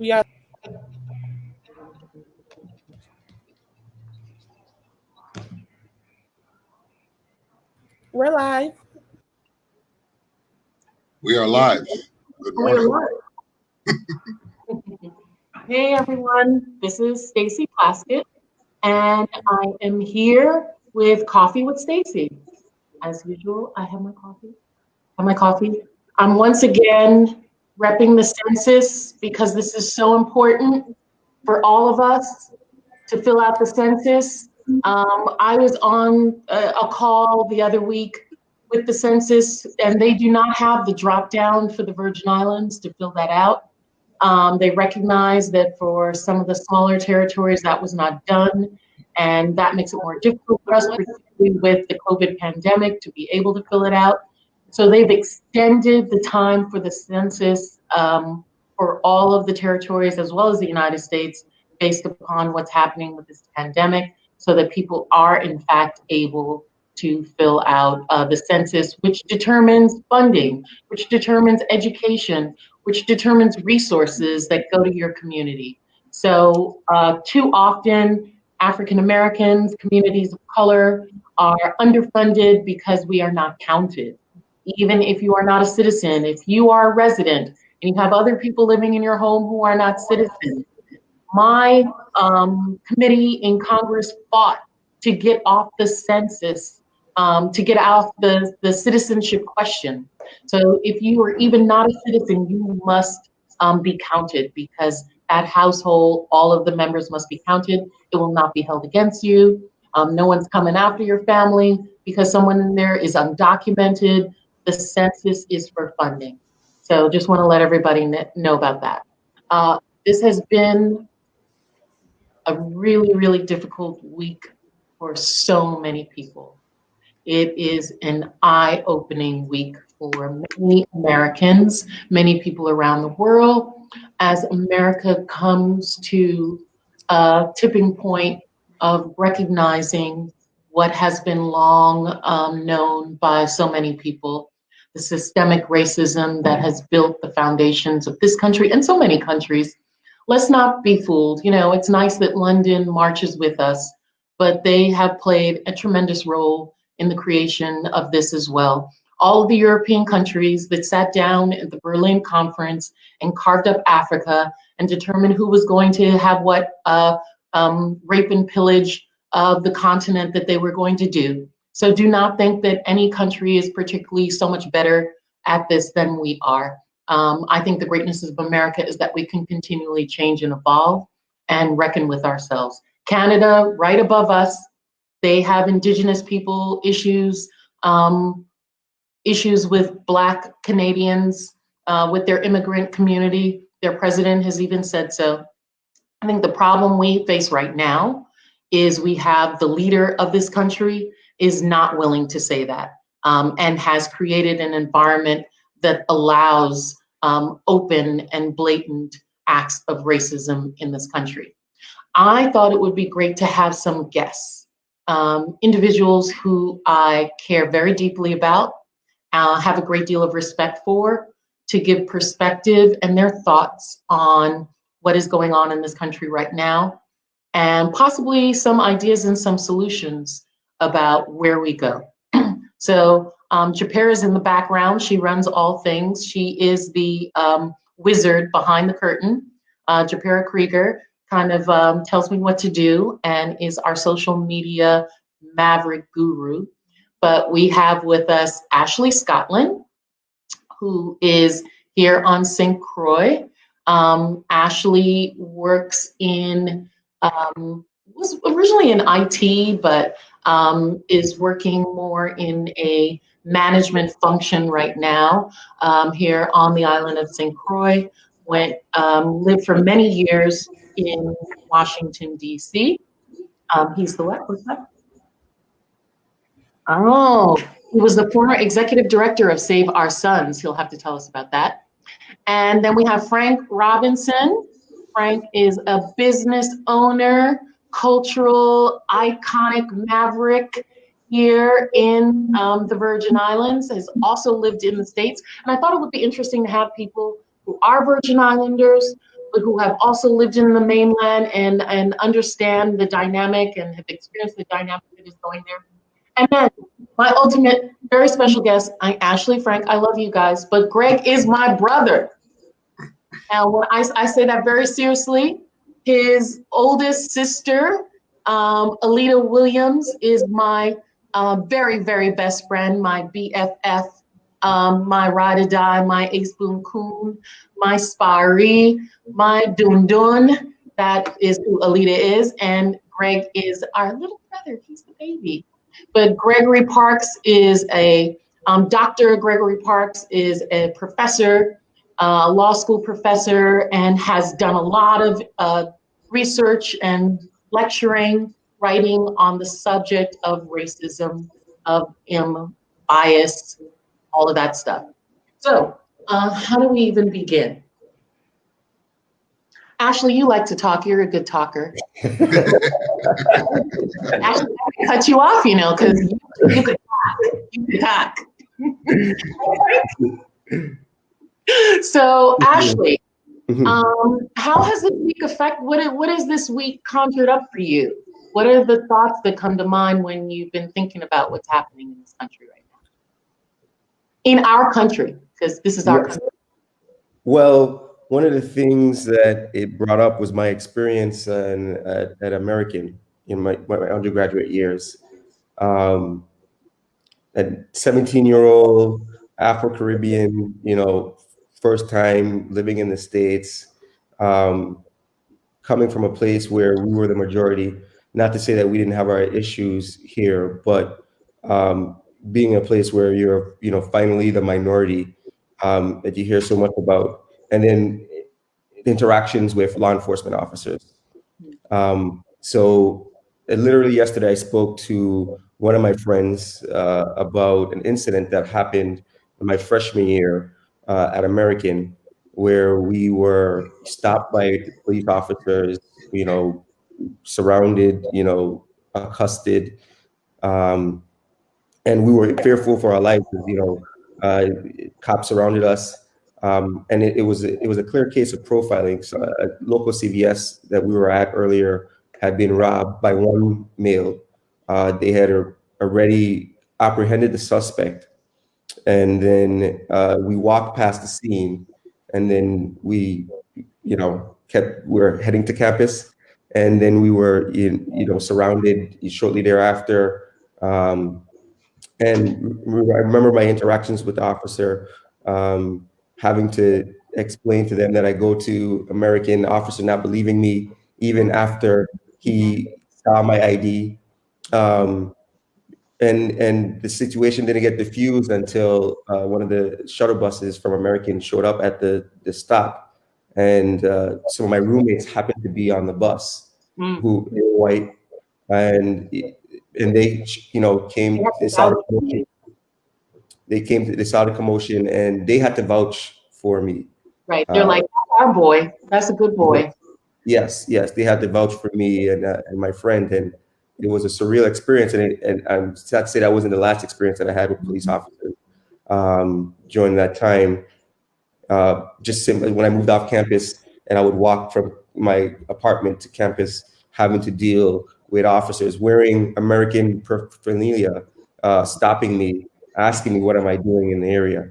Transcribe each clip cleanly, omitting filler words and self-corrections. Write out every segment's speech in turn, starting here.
We are. We're live. We are live. Good morning. Hey everyone, this is Stacey Plaskett, and I am here with Coffee with Stacey. As usual, I have my coffee. I'm once again repping the census because this is so important for all of us to fill out the census. I was on a call the other week with the census, and they do not have the drop down for the Virgin Islands to fill that out. They recognize that for some of the smaller territories that was not done, and that makes it more difficult for us, particularly with the COVID pandemic, to be able to fill it out. So they've extended the time for the census for all of the territories as well as the United States based upon what's happening with this pandemic, so that people are in fact able to fill out the census, which determines funding, which determines education, which determines resources that go to your community. So too often, African Americans, communities of color are underfunded because we are not counted. Even if you are not a citizen, if you are a resident and you have other people living in your home who are not citizens, my committee in Congress fought to get off the census, to get out the citizenship question. So if you are even not a citizen, you must be counted, because that household, all of the members must be counted. It will not be held against you. No one's coming after your family because someone in there is undocumented. The census is for funding. So just want to let everybody know about that. This has been a really, really difficult week for so many people. It is an eye-opening week for many Americans, many people around the world, as America comes to a tipping point of recognizing what has been long known by so many people, the systemic racism that has built the foundations of this country and so many countries. Let's not be fooled. You know, it's nice that London marches with us, but they have played a tremendous role in the creation of this as well. All of the European countries that sat down at the Berlin Conference and carved up Africa and determined who was going to have what rape and pillage of the continent that they were going to do. So do not think that any country is particularly so much better at this than we are. I think the greatness of America is that we can continually change and evolve and reckon with ourselves. Canada, right above us, they have Indigenous people issues, issues with Black Canadians, with their immigrant community. Their president has even said so. I think the problem we face right now is we have the leader of this country is not willing to say that, and has created an environment that allows open and blatant acts of racism in this country. I thought it would be great to have some guests, individuals who I care very deeply about, have a great deal of respect for, to give perspective and their thoughts on what is going on in this country right now, and possibly some ideas and some solutions about where we go. So Japera is in the background. She runs all things. She is the wizard behind the curtain. Japera Krieger kind of tells me what to do and is our social media maverick guru. But we have with us Ashley Scotland, who is here on St. Croix. Ashley works in, was originally in IT, but is working more in a management function right now here on the island of St. Croix. Lived for many years in Washington, D.C. He's the what? What's that? Oh, he was the former executive director of Save Our Sons. He'll have to tell us about that. And then we have Frank Robinson. Frank is a business owner, cultural, iconic maverick here in the Virgin Islands, has also lived in the States. And I thought it would be interesting to have people who are Virgin Islanders, but who have also lived in the mainland and understand the dynamic and have experienced the dynamic that is going there. And then my ultimate, very special guest, Ashley, Frank, I love you guys, but Greg is my brother. And when I say that very seriously, his oldest sister, Alita Williams, is my very, very best friend, my BFF, my ride or die, my ace boon coon, my sparee, my dun dun. That is who Alita is. And Greg is our little brother. He's the baby. But Gregory Parks is Dr. Gregory Parks is a professor, law school professor, and has done a lot of research and lecturing, writing on the subject of racism, of bias, all of that stuff. So how do we even begin? Ashley, you like to talk. You're a good talker. Actually, I cut you off, because you could talk. You could talk. So, Ashley, how has this week what has this week conjured up for you? What are the thoughts that come to mind when you've been thinking about what's happening in this country right now? In our country, because this is our country. Well, one of the things that it brought up was my experience at American in my undergraduate years. A 17-year-old Afro-Caribbean, first time living in the States, coming from a place where we were the majority. Not to say that we didn't have our issues here, but being a place where you're, finally the minority that you hear so much about. And then interactions with law enforcement officers. So literally yesterday, I spoke to one of my friends about an incident that happened in my freshman year at American, where we were stopped by police officers, surrounded, accosted, and we were fearful for our lives. Cops surrounded us. And it was a clear case of profiling. So a local CVS that we were at earlier had been robbed by one male. They had already apprehended the suspect, and then we walked past the scene, and then we were heading to campus, and then we were surrounded shortly thereafter. And I remember my interactions with the officer. Having to explain to them that I go to American, officer not believing me even after he saw my ID. And the situation didn't get diffused until one of the shuttle buses from American showed up at the stop. And some of my roommates happened to be on the bus, who were white, and they came, they saw the commotion, and they had to vouch for me. Right. They're like, that's our boy. That's a good boy. Yes. They had to vouch for me and my friend. And it was a surreal experience. And I'm sad to say that wasn't the last experience that I had with police officers during that time. Just simply when I moved off campus and I would walk from my apartment to campus, having to deal with officers wearing American paraphernalia, stopping me, asking me what am I doing in the area.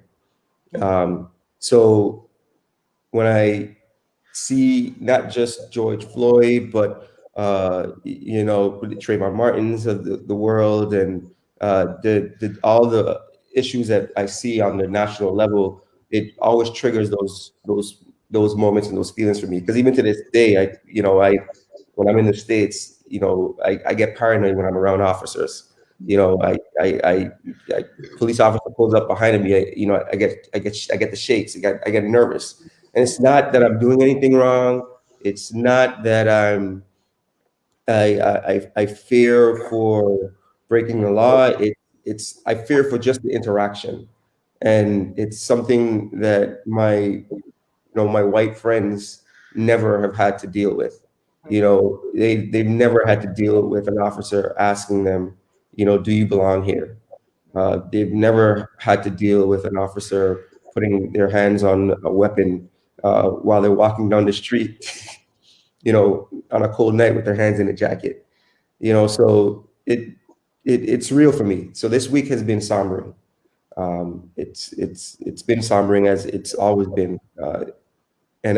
So when I see not just George Floyd, but Trayvon Martins of the world, and all the issues that I see on the national level, it always triggers those moments and those feelings for me. Because even to this day, when I'm in the States, I get paranoid when I'm around officers. Police officer pulls up behind me. I get the shakes. I get nervous, and it's not that I'm doing anything wrong. It's not that I fear for breaking the law. I fear for just the interaction, and it's something that my white friends never have had to deal with. They've never had to deal with an officer asking them, do you belong here? They've never had to deal with an officer putting their hands on a weapon while they're walking down the street, on a cold night with their hands in a jacket. So it's real for me. So this week has been sombering. It's been sombering as it's always been, and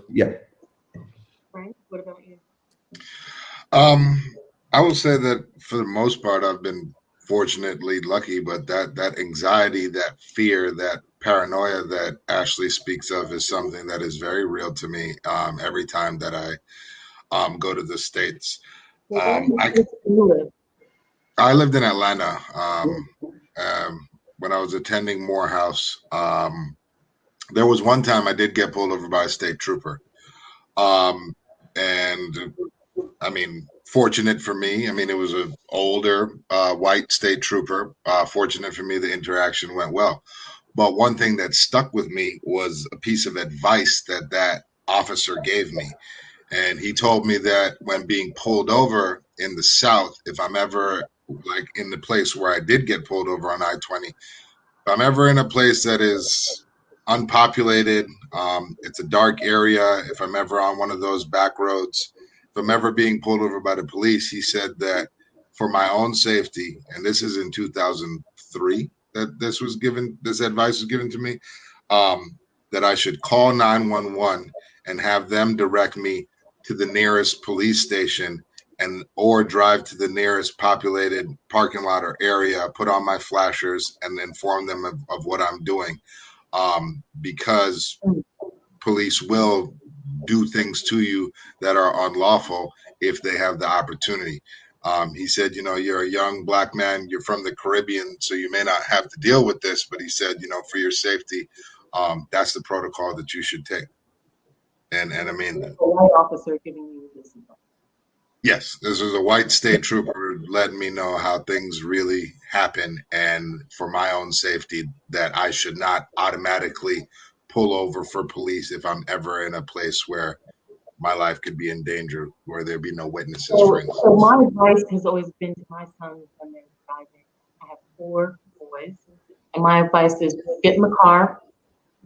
yeah. Right? What about you? I will say that for the most part, I've been fortunately lucky, but that anxiety, that fear, that paranoia that Ashley speaks of is something that is very real to me. Every time that I go to the States. I lived in Atlanta when I was attending Morehouse. There was one time I did get pulled over by a state trooper. And I mean, fortunate for me. I mean, it was an older white state trooper. Fortunate for me, the interaction went well. But one thing that stuck with me was a piece of advice that officer gave me. And he told me that when being pulled over in the South, if I'm ever like in the place where I did get pulled over on I-20, if I'm ever in a place that is unpopulated, it's a dark area, if I'm ever on one of those back roads, if I'm ever being pulled over by the police, he said that for my own safety, and this is in 2003 that this advice was given to me, that I should call 911 and have them direct me to the nearest police station or drive to the nearest populated parking lot or area, put on my flashers and inform them of what I'm doing. Because police will do things to you that are unlawful if they have the opportunity. He said, you're a young Black man, you're from the Caribbean, so you may not have to deal with this, but he said, for your safety, that's the protocol that you should take. And I mean, a white officer giving you this advice. Yes, this was a white state trooper letting me know how things really happen, and for my own safety, that I should not automatically pull over for police if I'm ever in a place where my life could be in danger, where there be no witnesses. So my advice has always been to my sons when they're driving. I have 4 boys, and my advice is get in the car,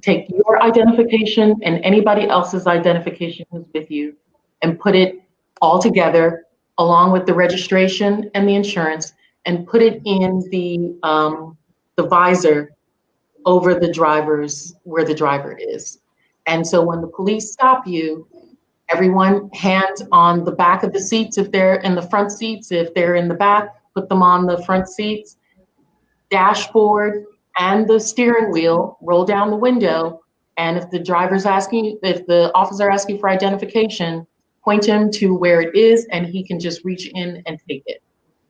take your identification and anybody else's identification who's with you, and put it all together along with the registration and the insurance, and put it in the visor over the driver's, where the driver is. And so when the police stop you, everyone hands on the back of the seats if they're in the front seats. If they're in the back, put them on the front seats. Dashboard and the steering wheel, roll down the window, and if the officer asking for identification, point him to where it is and he can just reach in and take it.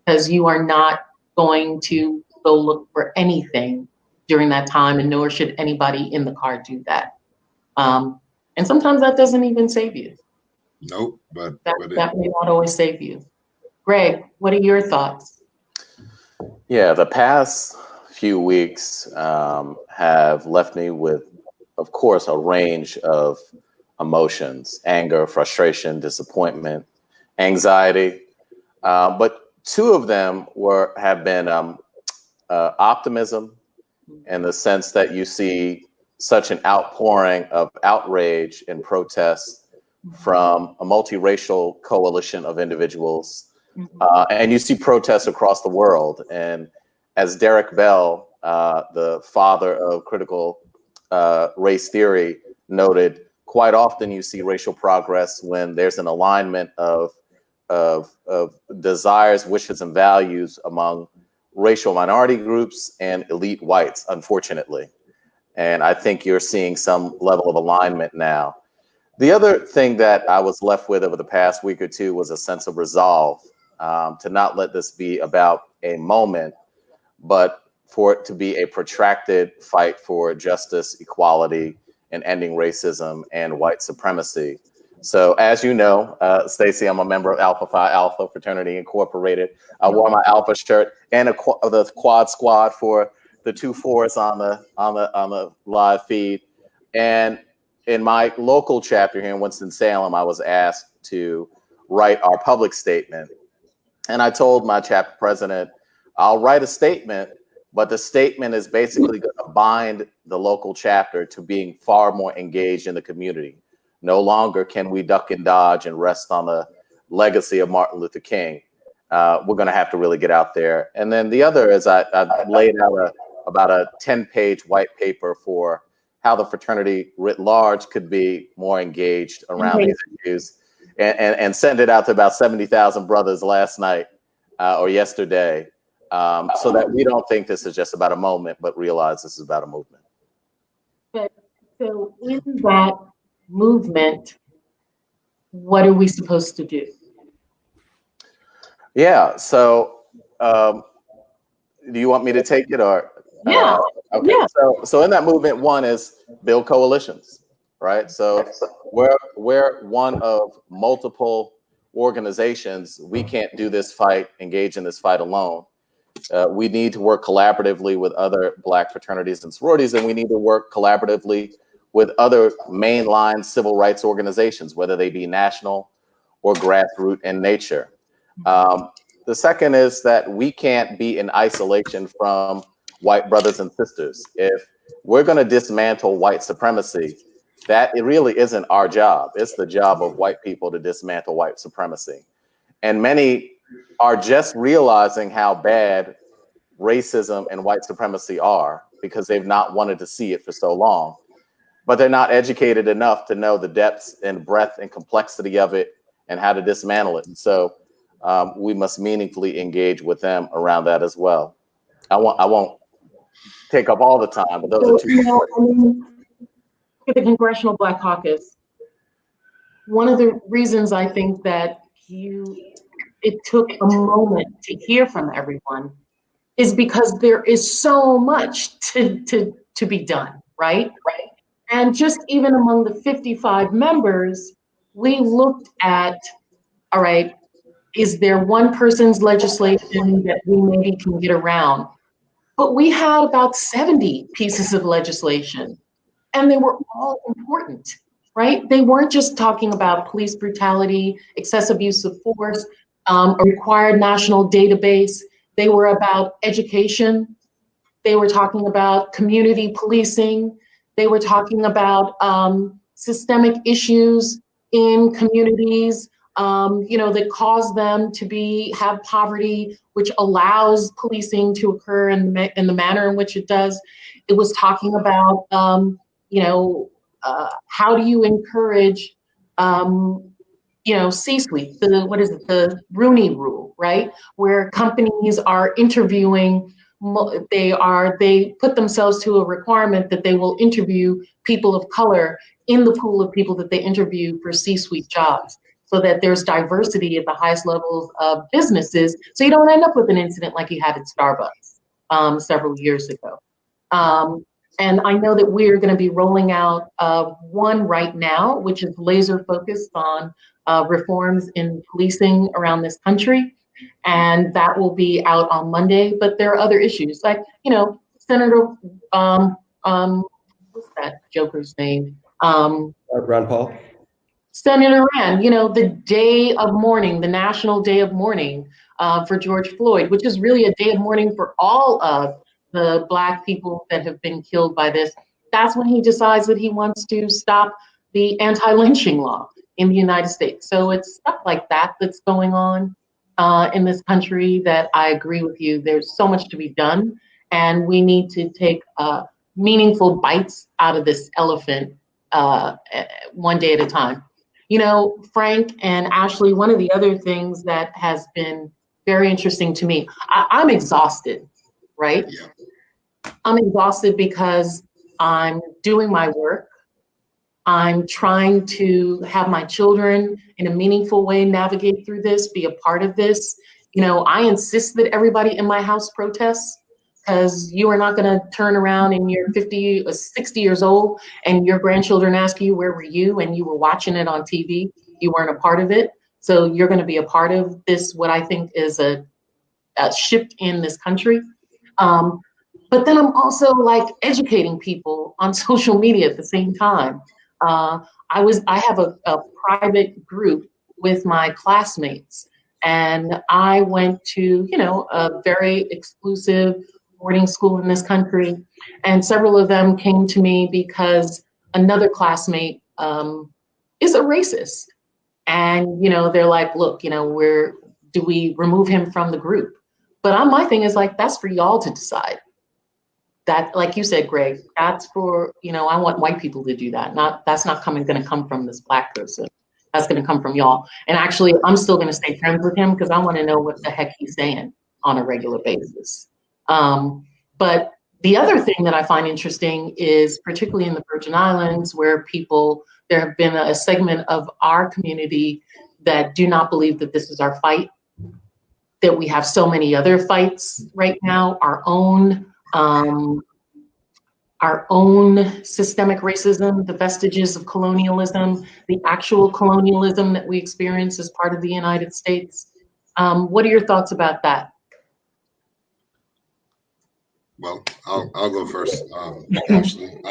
Because you are not going to go look for anything during that time, and nor should anybody in the car do that. And sometimes that doesn't even save you. Nope, but that may not always save you. Greg, what are your thoughts? Yeah, the past few weeks have left me with, of course, a range of emotions: anger, frustration, disappointment, anxiety. But 2 of them have been optimism, in the sense that you see such an outpouring of outrage and protest from a multiracial coalition of individuals. And you see protests across the world. And as Derek Bell, the father of critical race theory, noted, quite often you see racial progress when there's an alignment of desires, wishes, and values among racial minority groups and elite whites, unfortunately. And I think you're seeing some level of alignment now. The other thing that I was left with over the past week or 2 was a sense of resolve, to not let this be about a moment, but for it to be a protracted fight for justice, equality, and ending racism and white supremacy. So as you know, Stacey, I'm a member of Alpha Phi Alpha Fraternity Incorporated. I wore my Alpha shirt and the Quad Squad for the 2-4s on the live feed. And in my local chapter here in Winston-Salem, I was asked to write our public statement. And I told my chapter president, I'll write a statement, but the statement is basically going to bind the local chapter to being far more engaged in the community. No longer can we duck and dodge and rest on the legacy of Martin Luther King. We're going to have to really get out there. And then the other is I've laid out about a 10-page white paper for how the fraternity writ large could be more engaged around these issues, and send it out to about 70,000 brothers last night or yesterday, so that we don't think this is just about a moment, but realize this is about a movement. But so in that movement, what are we supposed to do? Yeah, so do you want me to take it, or? Yeah. Okay. Yeah. So in that movement, one is build coalitions, right? So we're one of multiple organizations. We can't do this fight, engage in this fight alone. We need to work collaboratively with other Black fraternities and sororities, and we need to work collaboratively with other mainline civil rights organizations, whether they be national or grassroots in nature. The second is that we can't be in isolation from white brothers and sisters. If we're going to dismantle white supremacy, that it really isn't our job. It's the job of white people to dismantle white supremacy. And many are just realizing how bad racism and white supremacy are because they've not wanted to see it for so long. But they're not educated enough to know the depths and breadth and complexity of it and how to dismantle it. And so we must meaningfully engage with them around that as well. I won't take up all the time, but those are two. For the Congressional Black Caucus, one of the reasons I think that it took a moment to hear from everyone is because there is so much to be done, right? Right. And just even among the 55 members, we looked at, all right, is there one person's legislation that we maybe can get around? But we had about 70 pieces of legislation, and they were all important, right? They weren't just talking about police brutality, excessive use of force, a required national database. They were about education. They were talking about community policing. They were talking about systemic issues in communities, that cause them to have poverty, which allows policing to occur in the manner in which it does. It was talking about, how do you encourage, C-suite, the Rooney Rule, right? Where companies are interviewing, they put themselves to a requirement that they will interview people of color in the pool of people that they interview for C-suite jobs, so that there's diversity at the highest levels of businesses, so you don't end up with an incident like you had at Starbucks several years ago. And I know that we're going to be rolling out one right now, which is laser focused on reforms in policing around this country. And that will be out on Monday. But there are other issues like, Senator, what's that joker's name? Ron Paul. Senator Rand, the day of mourning, the National Day of Mourning for George Floyd, which is really a day of mourning for all of the Black people that have been killed by this. That's when he decides that he wants to stop the anti-lynching law in the United States. So it's stuff like that that's going on in this country that I agree with you. There's so much to be done, and we need to take meaningful bites out of this elephant one day at a time. Frank and Ashley, one of the other things that has been very interesting to me, I'm exhausted, right? Yeah. I'm exhausted because I'm doing my work. I'm trying to have my children in a meaningful way navigate through this, be a part of this. I insist that everybody in my house protests, because you are not going to turn around and you're 50 or 60 years old and your grandchildren ask you, where were you? And you were watching it on TV. You weren't a part of it. So you're going to be a part of this, what I think is a shift in this country. But then I'm also educating people on social media at the same time. I have a private group with my classmates, and I went to, a very exclusive boarding school in this country, and several of them came to me because another classmate is a racist. And, they're like, look, do we remove him from the group? But my thing is like, that's for y'all to decide. That, like you said, Greg, that's for, I want white people to do that. That's not going to come from this Black person. That's going to come from y'all. And actually, I'm still going to stay friends with him because I want to know what the heck he's saying on a regular basis. But the other thing that I find interesting is particularly in the Virgin Islands where there have been a segment of our community that do not believe that this is our fight, that we have so many other fights right now, our own systemic racism, the vestiges of colonialism, the actual colonialism that we experience as part of the United States. What are your thoughts about that? Well, I'll go first, actually.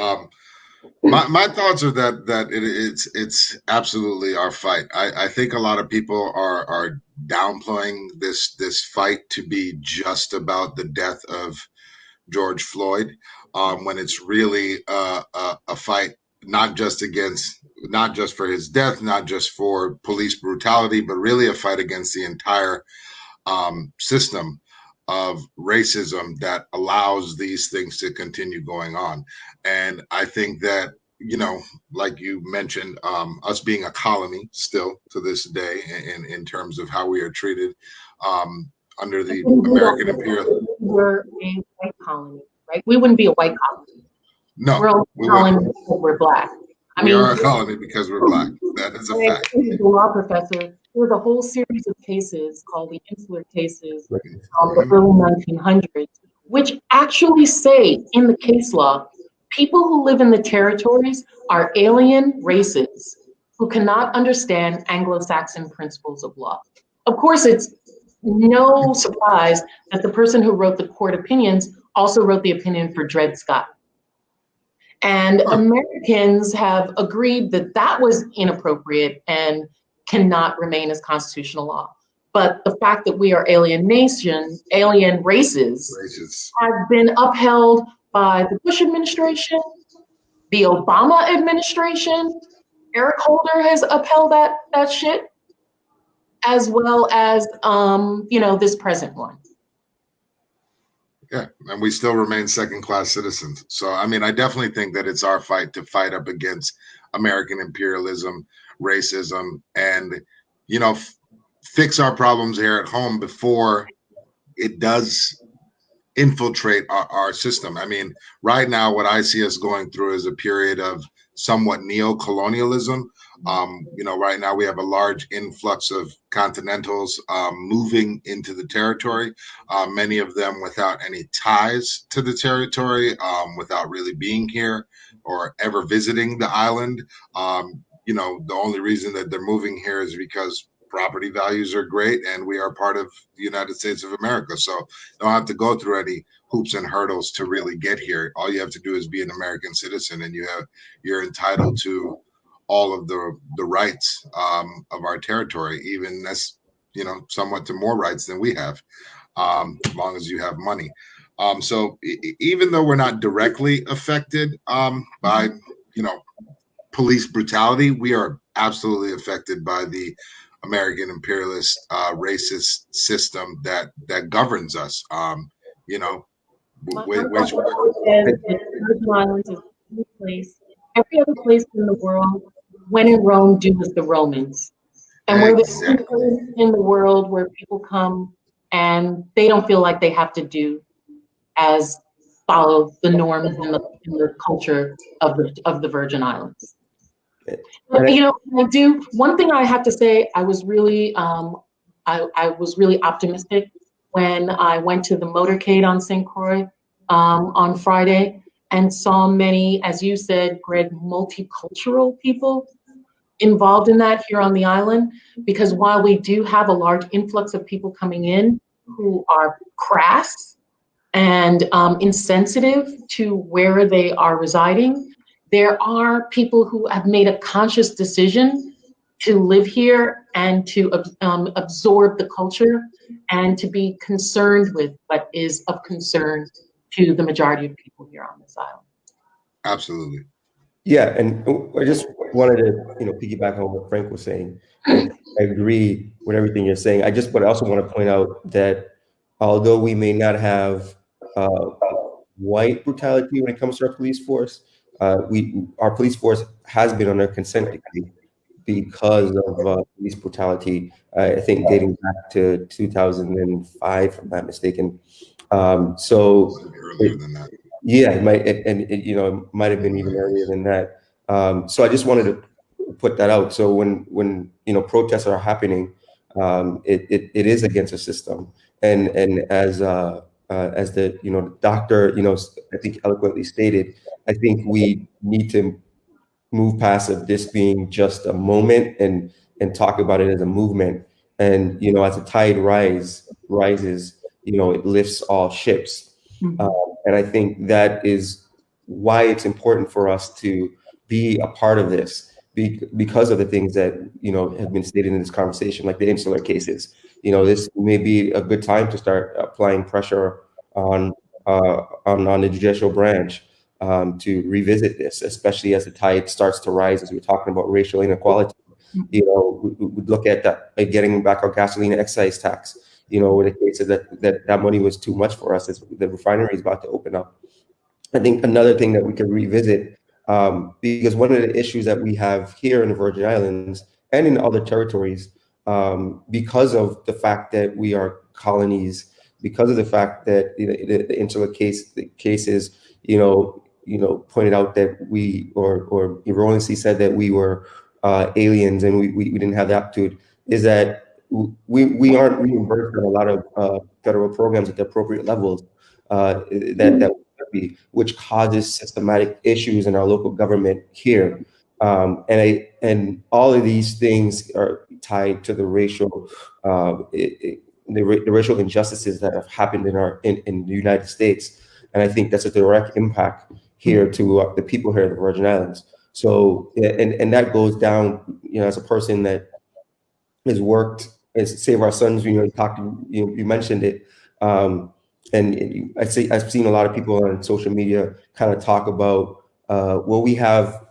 My thoughts are that it's absolutely our fight. I think a lot of people are downplaying this fight to be just about the death of George Floyd, when it's really a fight not just for his death, not just for police brutality, but really a fight against the entire system of racism that allows these things to continue going on. And I think that, like you mentioned, us being a colony still to this day in terms of how we are treated under the American imperial. We're a white colony, right? We wouldn't be a white colony. No, we're a colony because we're Black. We are a colony because we're Black. That is a fact. As a law professor, there was a whole series of cases called the Insular cases from the early 1900s, which actually say in the case law, people who live in the territories are alien races who cannot understand Anglo-Saxon principles of law. Of course, it's no surprise that the person who wrote the court opinions also wrote the opinion for Dred Scott. And Americans have agreed that that was inappropriate and cannot remain as constitutional law. But the fact that we are alien races has been upheld by the Bush administration, the Obama administration. Eric Holder has upheld that shit, as well as this present one. Yeah, and we still remain second-class citizens. So, I mean, I definitely think that it's our fight to fight up against American imperialism, racism, and, fix our problems here at home before it does infiltrate our system. I mean, right now, what I see us going through is a period of somewhat neo-colonialism. Right now we have a large influx of continentals moving into the territory, many of them without any ties to the territory, without really being here or ever visiting the island. The only reason that they're moving here is because property values are great and we are part of the United States of America. So you don't have to go through any hoops and hurdles to really get here. All you have to do is be an American citizen, and you're entitled to all of the rights of our territory, even somewhat to more rights than we have, as long as you have money. So even though we're not directly affected by police brutality, we are absolutely affected by the American imperialist racist system that governs us. Every other place in the world, when in Rome, do as the Romans. And we're the only place in the world where people come and they don't feel like they have to follow the norms in the culture of the Virgin Islands. But, one thing I have to say, I was really optimistic when I went to the motorcade on St. Croix on Friday and saw many, as you said, Greg, multicultural people involved in that here on the island. Because while we do have a large influx of people coming in who are crass and insensitive to where they are residing, there are people who have made a conscious decision to live here and to absorb the culture and to be concerned with what is of concern to the majority of people here on this island. Absolutely. Yeah, and I just wanted to, piggyback on what Frank was saying. And I agree with everything you're saying. But I also want to point out that although we may not have white brutality when it comes to our police force, our police force has been under consent decree because of police brutality. I think dating back to 2005, if I'm not mistaken. So Earlier than that. yeah, it might, it might have been even earlier than that. So I just wanted to put that out. So when protests are happening, it is against the system, and as the doctor I think eloquently stated, I think we need to move past of this being just a moment and talk about it as a movement. And as the tide rises, it lifts all ships. And I think that is why it's important for us to be a part of this, because of the things that have been stated in this conversation, like the insular cases. This may be a good time to start applying pressure on the judicial branch to revisit this, especially as the tide starts to rise, as we're talking about racial inequality. We look at that, like getting back our gasoline excise tax, with the case of that money was too much for us as the refinery is about to open up. I think another thing that we could revisit, because one of the issues that we have here in the Virgin Islands and in other territories, because of the fact that we are colonies, because of the fact that the insular cases, pointed out that we or erroneously said that we were aliens and we didn't have the aptitude, is that we aren't reimbursed on a lot of federal programs at the appropriate levels that be, which causes systematic issues in our local government here. And all of these things are tied to the racial the racial injustices that have happened in the United States. And I think that's a direct impact here to the people here in the Virgin Islands. So, and that goes down, as a person that has worked as Save Our Sons, you mentioned it. And I've seen a lot of people on social media kind of talk about, well, we have,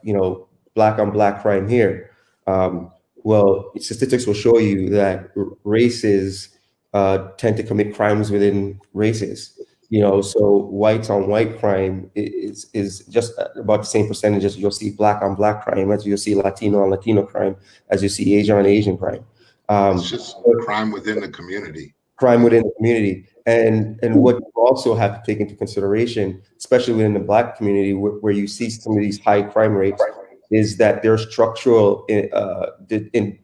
black on black crime here. Well, statistics will show you that races tend to commit crimes within races. So whites on white crime is just about the same percentage as you'll see black on black crime, as you'll see Latino on Latino crime, as you see Asian on Asian crime. It's just crime within the community. Crime within the community. And what you also have to take into consideration, especially within the Black community, where you see some of these high crime rates, is that there are structural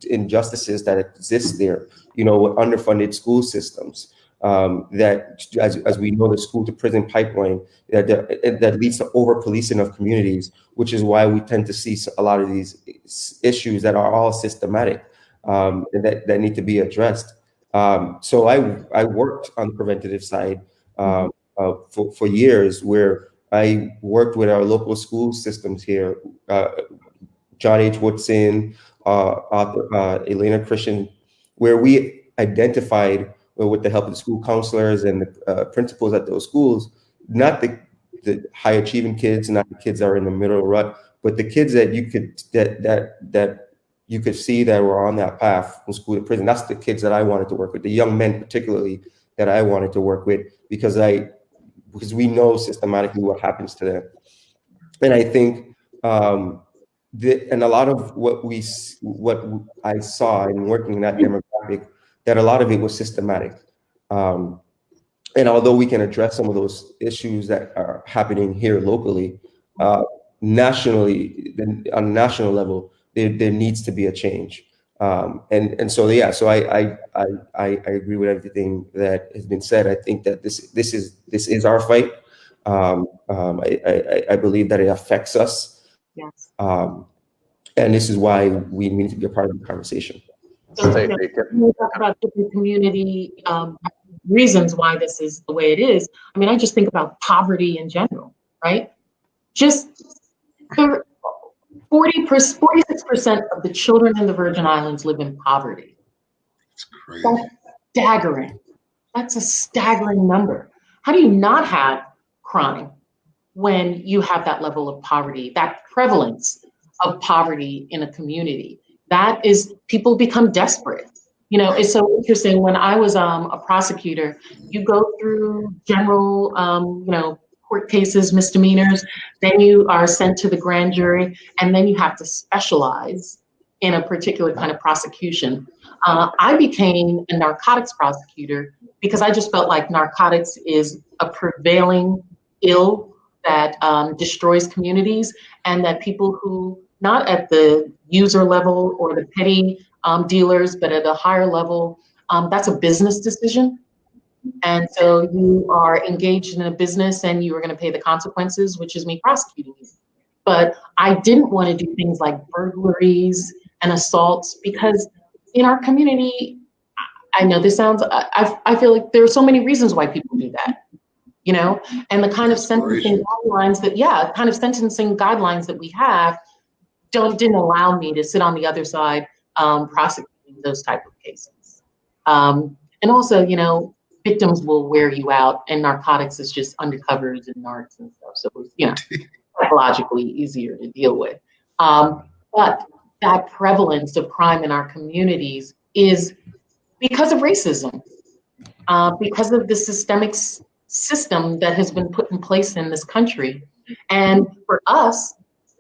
injustices that exist there, with underfunded school systems, that, as we know, the school to prison pipeline that leads to over-policing of communities, which is why we tend to see a lot of these issues that are all systematic, and that need to be addressed. So I worked on the preventative side for years, where I worked with our local school systems here, John H. Woodson, Elena Christian, where we identified, with the help of the school counselors and the principals at those schools, not the high achieving kids, not the kids that are in the middle rut, but the kids that you could see that were on that path from school to prison. That's the kids that I wanted to work with, the young men particularly that I wanted to work with, because we know systematically what happens to them. And I think, and a lot of what I saw in working in that demographic, that a lot of it was systematic. And although we can address some of those issues that are happening here locally, nationally, on a national level, there needs to be a change. So I agree with everything that has been said. I think that this is our fight. I believe that it affects us. Yes. And this is why we need to be a part of the conversation. So, we talk about different community reasons why this is the way it is. I mean, I just think about poverty in general, right? Just 46% of the children in the Virgin Islands live in poverty. It's crazy. That's staggering. That's a staggering number. How do you not have crime when you have that level of poverty, that prevalence of poverty in a community. That is, people become desperate. You know, it's so interesting. When I was a prosecutor, you go through general, court cases, misdemeanors, then you are sent to the grand jury, and then you have to specialize in a particular kind of prosecution. I became a narcotics prosecutor because I just felt like narcotics is a prevailing ill that destroys communities, and that people who, not at the user level or the petty dealers, but at a higher level, that's a business decision. And so you are engaged in a business and you are going to pay the consequences, which is me prosecuting you. But I didn't want to do things like burglaries and assaults, because in our community, I know this sounds, I feel like there are so many reasons why people do that, you know, and the kind of sentencing guidelines that we have didn't allow me to sit on the other side prosecuting those type of cases. And also, you know, victims will wear you out, and narcotics is just undercovers and narcs and stuff. So it's, you know, psychologically easier to deal with. But that prevalence of crime in our communities is because of racism, because of the systemic system that has been put in place in this country. And for us,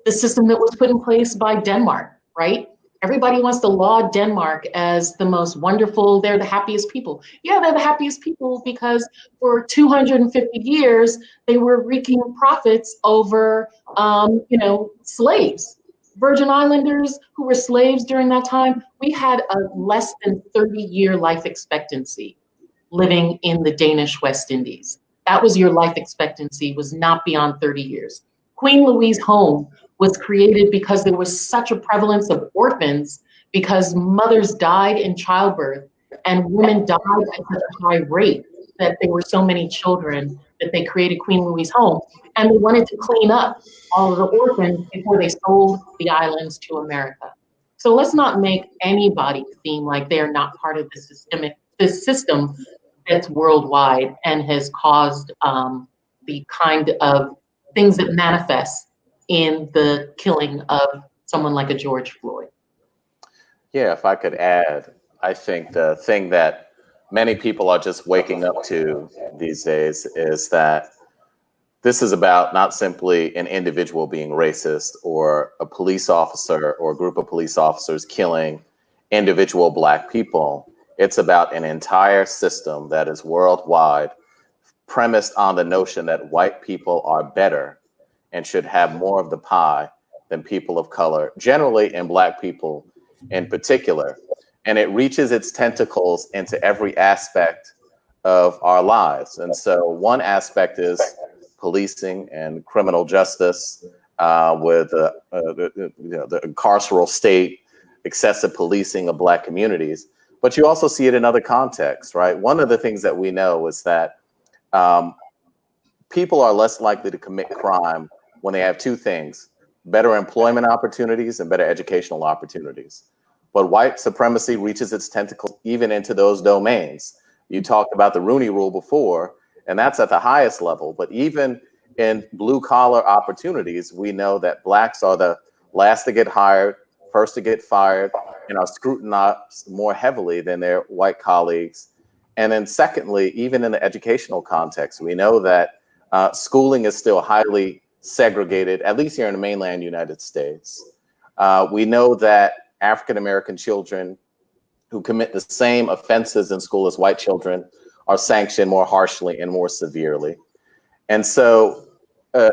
the system that was put in place by Denmark, right? Everybody wants to laud Denmark as the most wonderful, they're the happiest people. Yeah, they're the happiest people because for 250 years, they were reaping profits over, slaves. Virgin Islanders who were slaves during that time, we had a less than 30-year life expectancy living in the Danish West Indies. That was your life expectancy, was not beyond 30 years. Queen Louise' home was created because there was such a prevalence of orphans, because mothers died in childbirth and women died at such a high rate that there were so many children that they created Queen Louise' home. And they wanted to clean up all of the orphans before they sold the islands to America. So let's not make anybody seem like they're not part of this system that's worldwide and has caused the kind of things that manifest in the killing of someone like a George Floyd. Yeah, if I could add, I think the thing that many people are just waking up to these days is that this is about not simply an individual being racist or a police officer or a group of police officers killing individual Black people. It's about an entire system that is worldwide, premised on the notion that white people are better and should have more of the pie than people of color, generally, and Black people in particular. And it reaches its tentacles into every aspect of our lives. And so one aspect is policing and criminal justice with the carceral state, excessive policing of Black communities. But you also see it in other contexts, right? One of the things that we know is that people are less likely to commit crime when they have two things: better employment opportunities and better educational opportunities. But white supremacy reaches its tentacles even into those domains. You talked about the Rooney Rule before, and that's at the highest level. But even in blue collar opportunities, we know that Blacks are the last to get hired, first to get fired, and are scrutinized more heavily than their white colleagues. And then secondly, even in the educational context, we know that schooling is still highly segregated, at least here in the mainland United States. We know that African-American children who commit the same offenses in school as white children are sanctioned more harshly and more severely. And so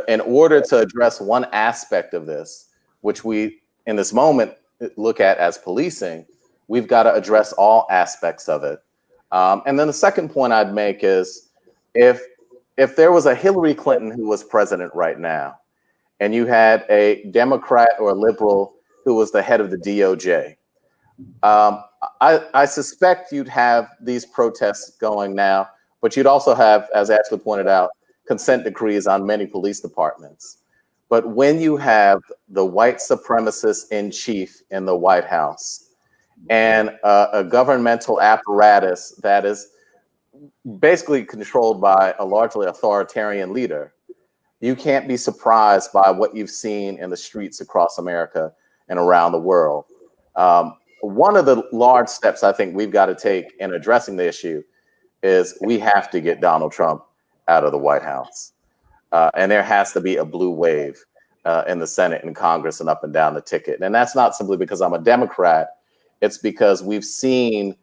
in order to address one aspect of this, which we in this moment look at as policing, we've got to address all aspects of it. And then the second point I'd make is if there was a Hillary Clinton who was president right now, and you had a Democrat or a liberal who was the head of the DOJ, I suspect you'd have these protests going now, but you'd also have, as Ashley pointed out, consent decrees on many police departments. But when you have the white supremacist in chief in the White House and a governmental apparatus that is basically controlled by a largely authoritarian leader, you can't be surprised by what you've seen in the streets across America and around the world. One of the large steps I think we've got to take in addressing the issue is we have to get Donald Trump out of the White House. And there has to be a blue wave in the Senate and Congress and up and down the ticket. And that's not simply because I'm a Democrat. It's because we've seen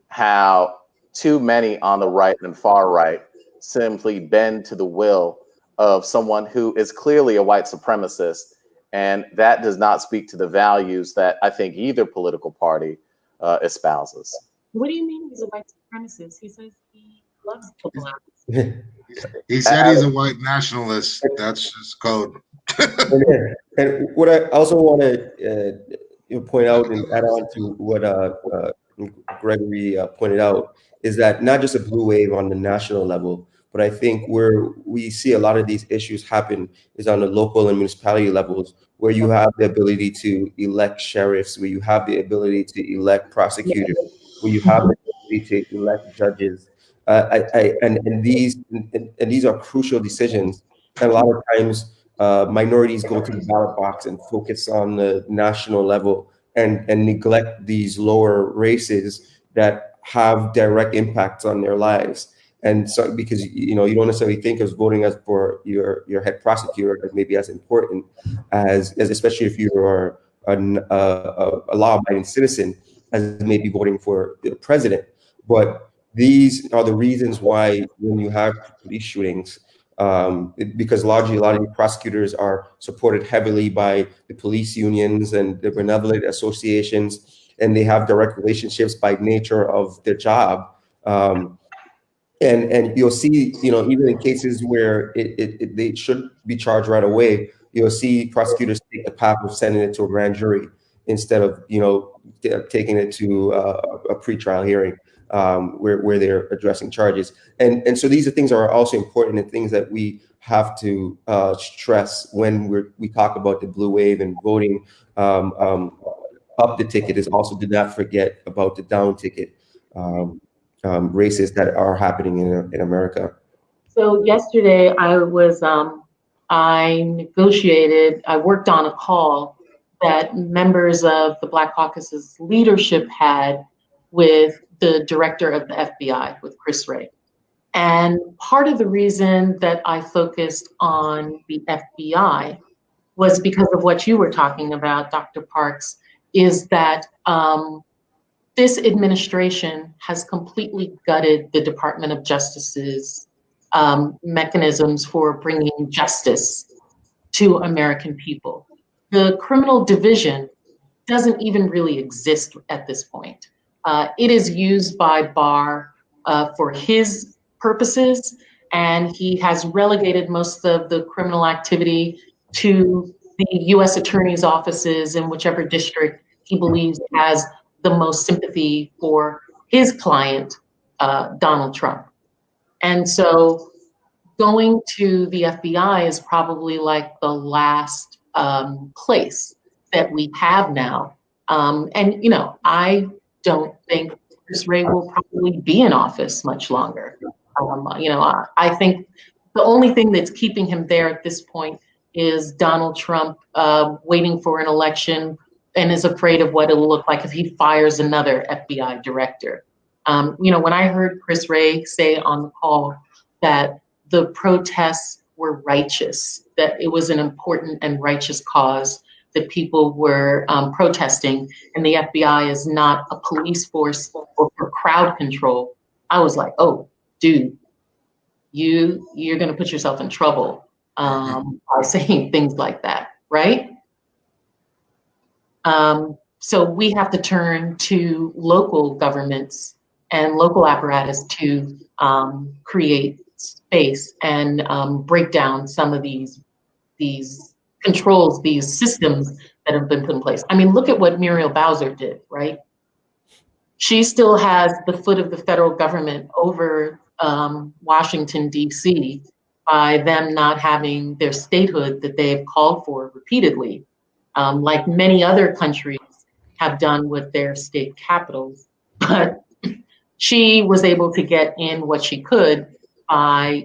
how too many on the right and far right simply bend to the will of someone who is clearly a white supremacist. And that does not speak to the values that I think either political party espouses. What do you mean he's a white supremacist? He says he loves people out. He said he's a white nationalist. That's just code. And what I also want to point out and add on to what Gregory pointed out is that not just a blue wave on the national level, but I think where we see a lot of these issues happen is on the local and municipality levels, where you have the ability to elect sheriffs, where you have the ability to elect prosecutors, where you have the ability to elect judges. And these are crucial decisions. And a lot of times, minorities go to the ballot box and focus on the national level and neglect these lower races that have direct impacts on their lives. And so, because you don't necessarily think of voting as for your head prosecutor as maybe as important as especially if you are a law-abiding citizen as maybe voting for the president. But these are the reasons why when you have police shootings, because largely a lot of the prosecutors are supported heavily by the police unions and the benevolent associations, and they have direct relationships by nature of their job. And you'll see, even in cases where they should be charged right away, you'll see prosecutors take the path of sending it to a grand jury instead of, taking it to a pretrial hearing where they're addressing charges. And so these are things that are also important and things that we have to stress when we talk about the blue wave and voting up the ticket is also do not forget about the down ticket. Races that are happening in America. So yesterday I worked on a call that members of the Black Caucus's leadership had with the director of the FBI, with Chris Wray. And part of the reason that I focused on the FBI was because of what you were talking about, Dr. Parks, is that this administration has completely gutted the Department of Justice's mechanisms for bringing justice to American people. The criminal division doesn't even really exist at this point. It is used by Barr for his purposes, and he has relegated most of the criminal activity to the U.S. attorney's offices in whichever district he believes has the most sympathy for his client, Donald Trump. And so going to the FBI is probably like the last place that we have now. And, I don't think Chris Wray will probably be in office much longer. I think the only thing that's keeping him there at this point is Donald Trump waiting for an election and is afraid of what it'll look like if he fires another FBI director. When I heard Chris Wray say on the call that the protests were righteous, that it was an important and righteous cause that people were protesting, and the FBI is not a police force or for crowd control, I was like, oh, dude, you're going to put yourself in trouble by saying things like that, right? So we have to turn to local governments and local apparatus to create space and break down some of these controls, these systems that have been put in place. I mean, look at what Muriel Bowser did, right? She still has the foot of the federal government over Washington, D.C. by them not having their statehood that they have called for repeatedly. Like many other countries have done with their state capitals. But she was able to get in what she could by,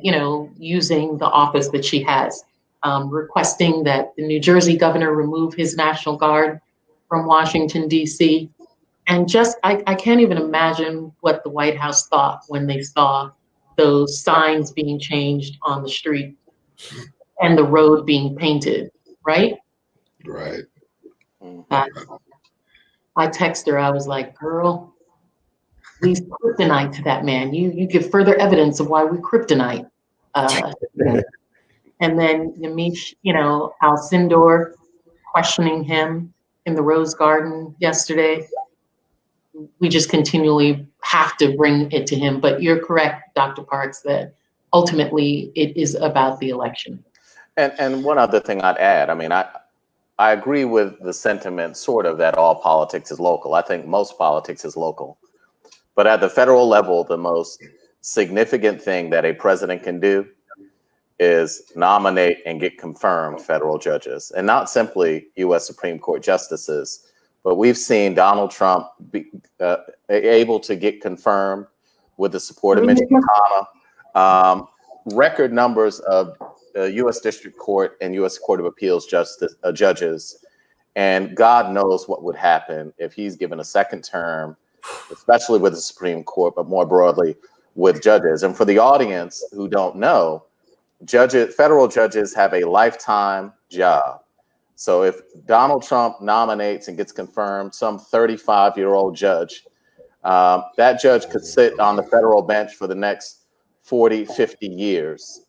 using the office that she has. requesting that the New Jersey governor remove his National Guard from Washington, D.C. And just, I can't even imagine what the White House thought when they saw those signs being changed on the street and the road being painted, right? Right. I texted her, I was like, girl, please kryptonite to that man. You give further evidence of why we kryptonite. And then Yamiche, Alcindor questioning him in the Rose Garden yesterday. We just continually have to bring it to him. But you're correct, Dr. Parks, that ultimately it is about the election. And one other thing I'd add, I mean, I agree with the sentiment sort of that all politics is local. I think most politics is local. But at the federal level, the most significant thing that a president can do is nominate and get confirmed federal judges, and not simply U.S. Supreme Court justices. But we've seen Donald Trump be able to get confirmed with the support of Mitch McConnell. Record numbers of U.S. District Court and U.S. Court of Appeals judges. And God knows what would happen if he's given a second term, especially with the Supreme Court, but more broadly with judges. And for the audience who don't know, federal judges have a lifetime job. So if Donald Trump nominates and gets confirmed some 35-year-old judge, that judge could sit on the federal bench for the next 40, 50 years,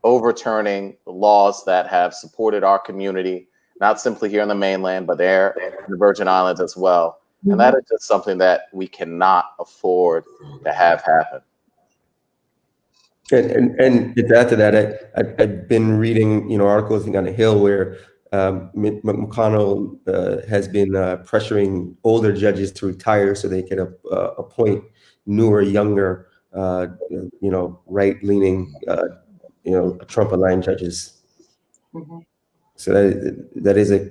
overturning laws that have supported our community, not simply here in the mainland, but there in the Virgin Islands as well. And that is just something that we cannot afford to have happen. And to add to that, I've been reading, articles on the Hill where McConnell has been pressuring older judges to retire so they can appoint newer, younger, right-leaning, Trump-aligned judges. Mm-hmm. So that is a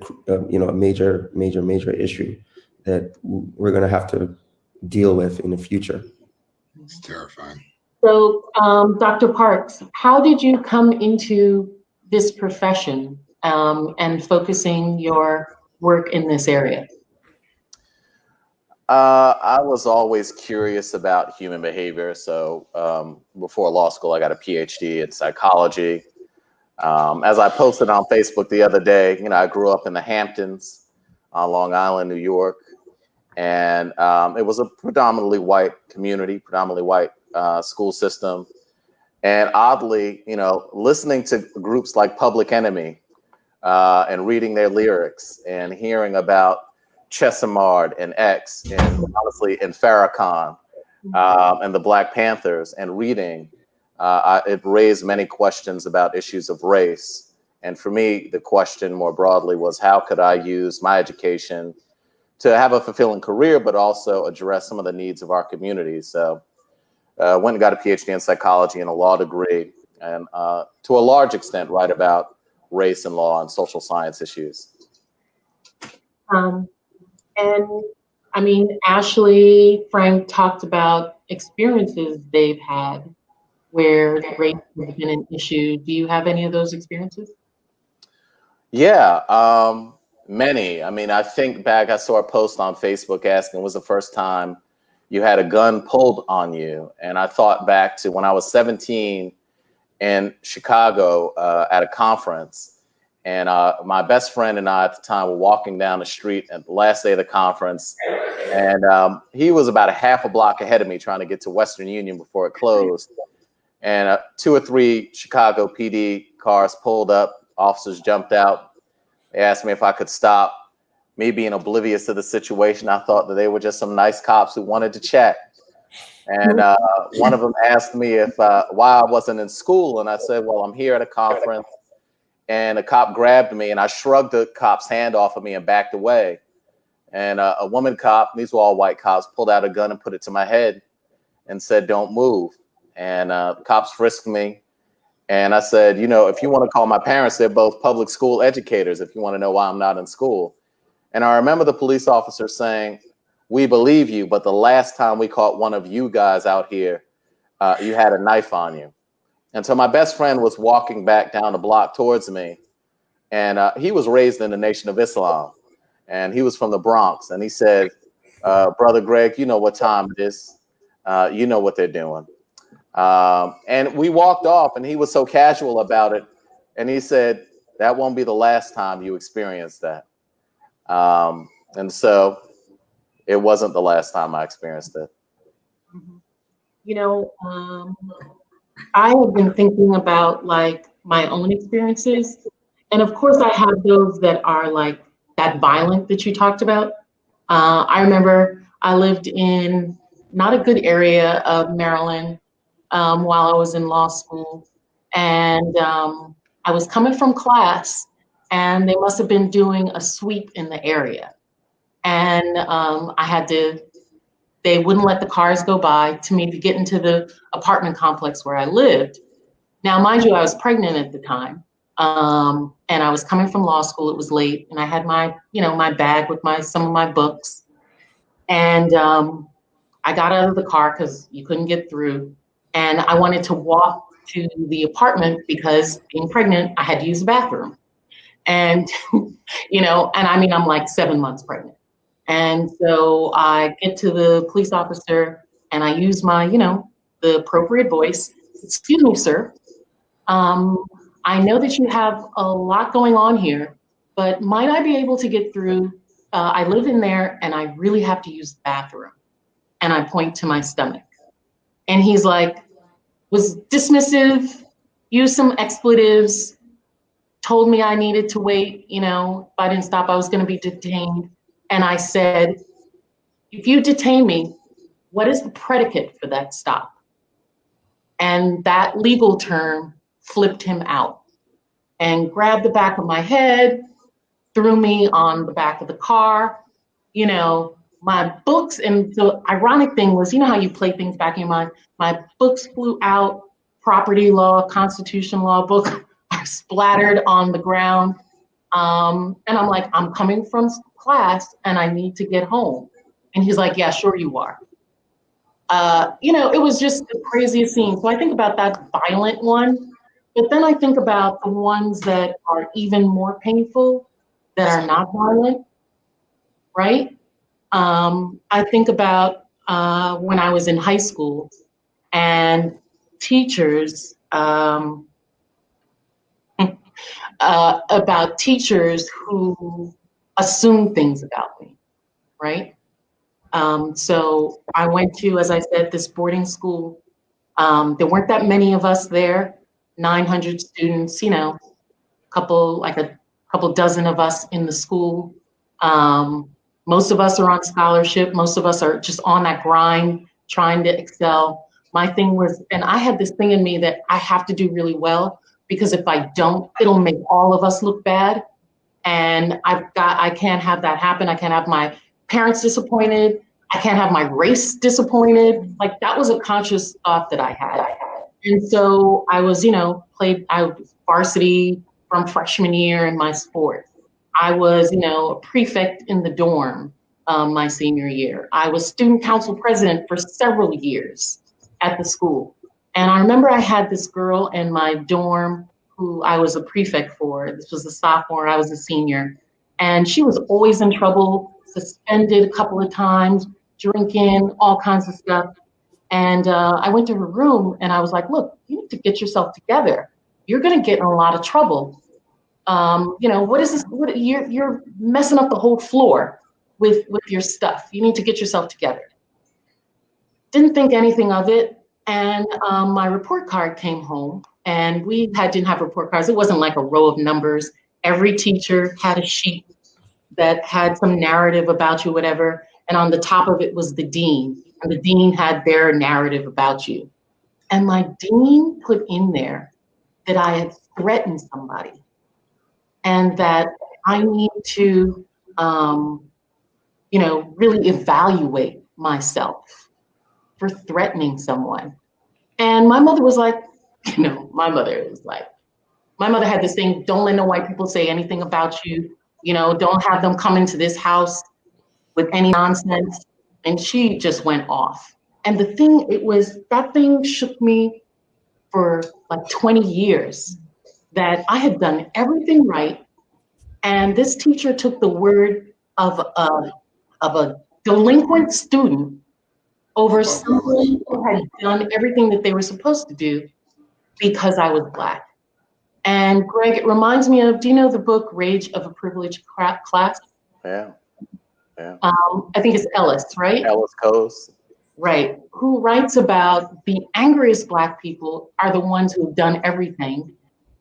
major issue that we're going to have to deal with in the future. It's terrifying. So, Dr. Parks, how did you come into this profession and focusing your work in this area? I was always curious about human behavior. So before law school, I got a PhD in psychology. As I posted on Facebook the other day, I grew up in the Hamptons on Long Island, New York. And it was a predominantly white community, predominantly white school system. And oddly, listening to groups like Public Enemy and reading their lyrics and hearing about Chesimard and X and honestly and Farrakhan and the Black Panthers and reading, it raised many questions about issues of race. And for me, the question more broadly was, how could I use my education to have a fulfilling career, but also address some of the needs of our communities? So went and got a PhD in psychology and a law degree, and to a large extent write about race and law and social science issues. And I mean, Ashley, Frank talked about experiences they've had where race has been an issue. Do you have any of those experiences? Yeah, many. I mean, I think back, I saw a post on Facebook asking, was the first time you had a gun pulled on you? And I thought back to when I was 17 in Chicago at a conference. And my best friend and I at the time were walking down the street at the last day of the conference. And he was about a half a block ahead of me trying to get to Western Union before it closed. And 2 or 3 Chicago PD cars pulled up. Officers jumped out. They asked me if I could stop. Me being oblivious to the situation, I thought that they were just some nice cops who wanted to chat. And one of them asked me if why I wasn't in school. And I said, well, I'm here at a conference. And a cop grabbed me and I shrugged the cop's hand off of me and backed away. And a woman cop, these were all white cops, pulled out a gun and put it to my head and said, don't move. And the cops frisked me. And I said, if you want to call my parents, they're both public school educators, if you want to know why I'm not in school. And I remember the police officer saying, we believe you, but the last time we caught one of you guys out here, you had a knife on you. And so my best friend was walking back down the block towards me, and he was raised in the Nation of Islam, and he was from the Bronx. And he said, Brother Greg, you know what time it is. You know what they're doing. And we walked off, and he was so casual about it. And he said, that won't be the last time you experience that. And so it wasn't the last time I experienced it. You know, I have been thinking about like my own experiences. And of course, I have those that are like that violent that you talked about. I remember I lived in not a good area of Maryland while I was in law school. And I was coming from class, and they must have been doing a sweep in the area. And they wouldn't let the cars go by to me to get into the apartment complex where I lived. Now, mind you, I was pregnant at the time. And I was coming from law school. It was late, and I had my bag with some of my books. And I got out of the car because you couldn't get through. And I wanted to walk to the apartment because being pregnant, I had to use the bathroom. And, and I mean, I'm like 7 months pregnant. And so I get to the police officer and I use my, the appropriate voice. Excuse me, sir. I know that you have a lot going on here, but might I be able to get through? I live in there and I really have to use the bathroom. And I point to my stomach. And he's like, was dismissive, used some expletives, told me I needed to wait, if I didn't stop, I was going to be detained. And I said, if you detain me, what is the predicate for that stop? And that legal term flipped him out and grabbed the back of my head, threw me on the back of the car, my books. And the ironic thing was, how you play things back in your mind? My books flew out, property law, constitution law book are splattered on the ground. And I'm like, I'm coming from class and I need to get home. And he's like, yeah, sure you are. It was just the craziest scene. So I think about that violent one, but then I think about the ones that are even more painful that are not violent, right? I think about when I was in high school and teachers, about teachers who assume things about me, right? So I went to, as I said, this boarding school. There weren't that many of us there, 900 students, a couple dozen of us in the school. Most of us are on scholarship. Most of us are just on that grind, trying to excel. My thing was, and I had this thing in me that I have to do really well, because if I don't, it'll make all of us look bad. And I can't have that happen. I can't have my parents disappointed. I can't have my race disappointed. Like, that was a conscious thought that I had. And so I was, I was varsity from freshman year in my sport. I was, a prefect in the dorm my senior year. I was student council president for several years at the school. And I remember I had this girl in my dorm who I was a prefect for. This was a sophomore, I was a senior. And she was always in trouble, suspended a couple of times, drinking, all kinds of stuff. And I went to her room and I was like, look, you need to get yourself together. You're gonna get in a lot of trouble. What is this? You're messing up the whole floor with your stuff. You need to get yourself together. Didn't think anything of it. And my report card came home, and we didn't have report cards. It wasn't like a row of numbers. Every teacher had a sheet that had some narrative about you, whatever. And on the top of it was the dean. And the dean had their narrative about you. And my dean put in there that I had threatened somebody and that I need to, really evaluate myself for threatening someone. And my mother was like, my mother had this thing, don't let no white people say anything about you, don't have them come into this house with any nonsense. And she just went off. And that thing shook me for like 20 years that I had done everything right. And this teacher took the word of a delinquent student over someone who had done everything that they were supposed to do because I was Black. And Greg, it reminds me of, do you know the book Rage of a Privileged Class? Yeah. Yeah. I think it's Ellis, right? Ellis Coase. Right. Who writes about the angriest Black people are the ones who have done everything,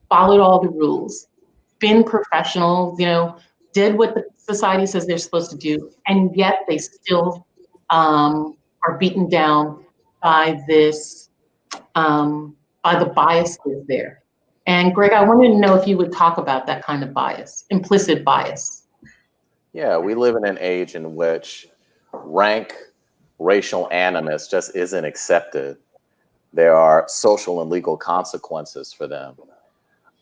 followed all the rules, been professional, did what the society says they're supposed to do, and yet they still are beaten down by this, by the bias that's there. And Greg, I wanted to know if you would talk about that kind of bias, implicit bias. Yeah, we live in an age in which rank racial animus just isn't accepted. There are social and legal consequences for them.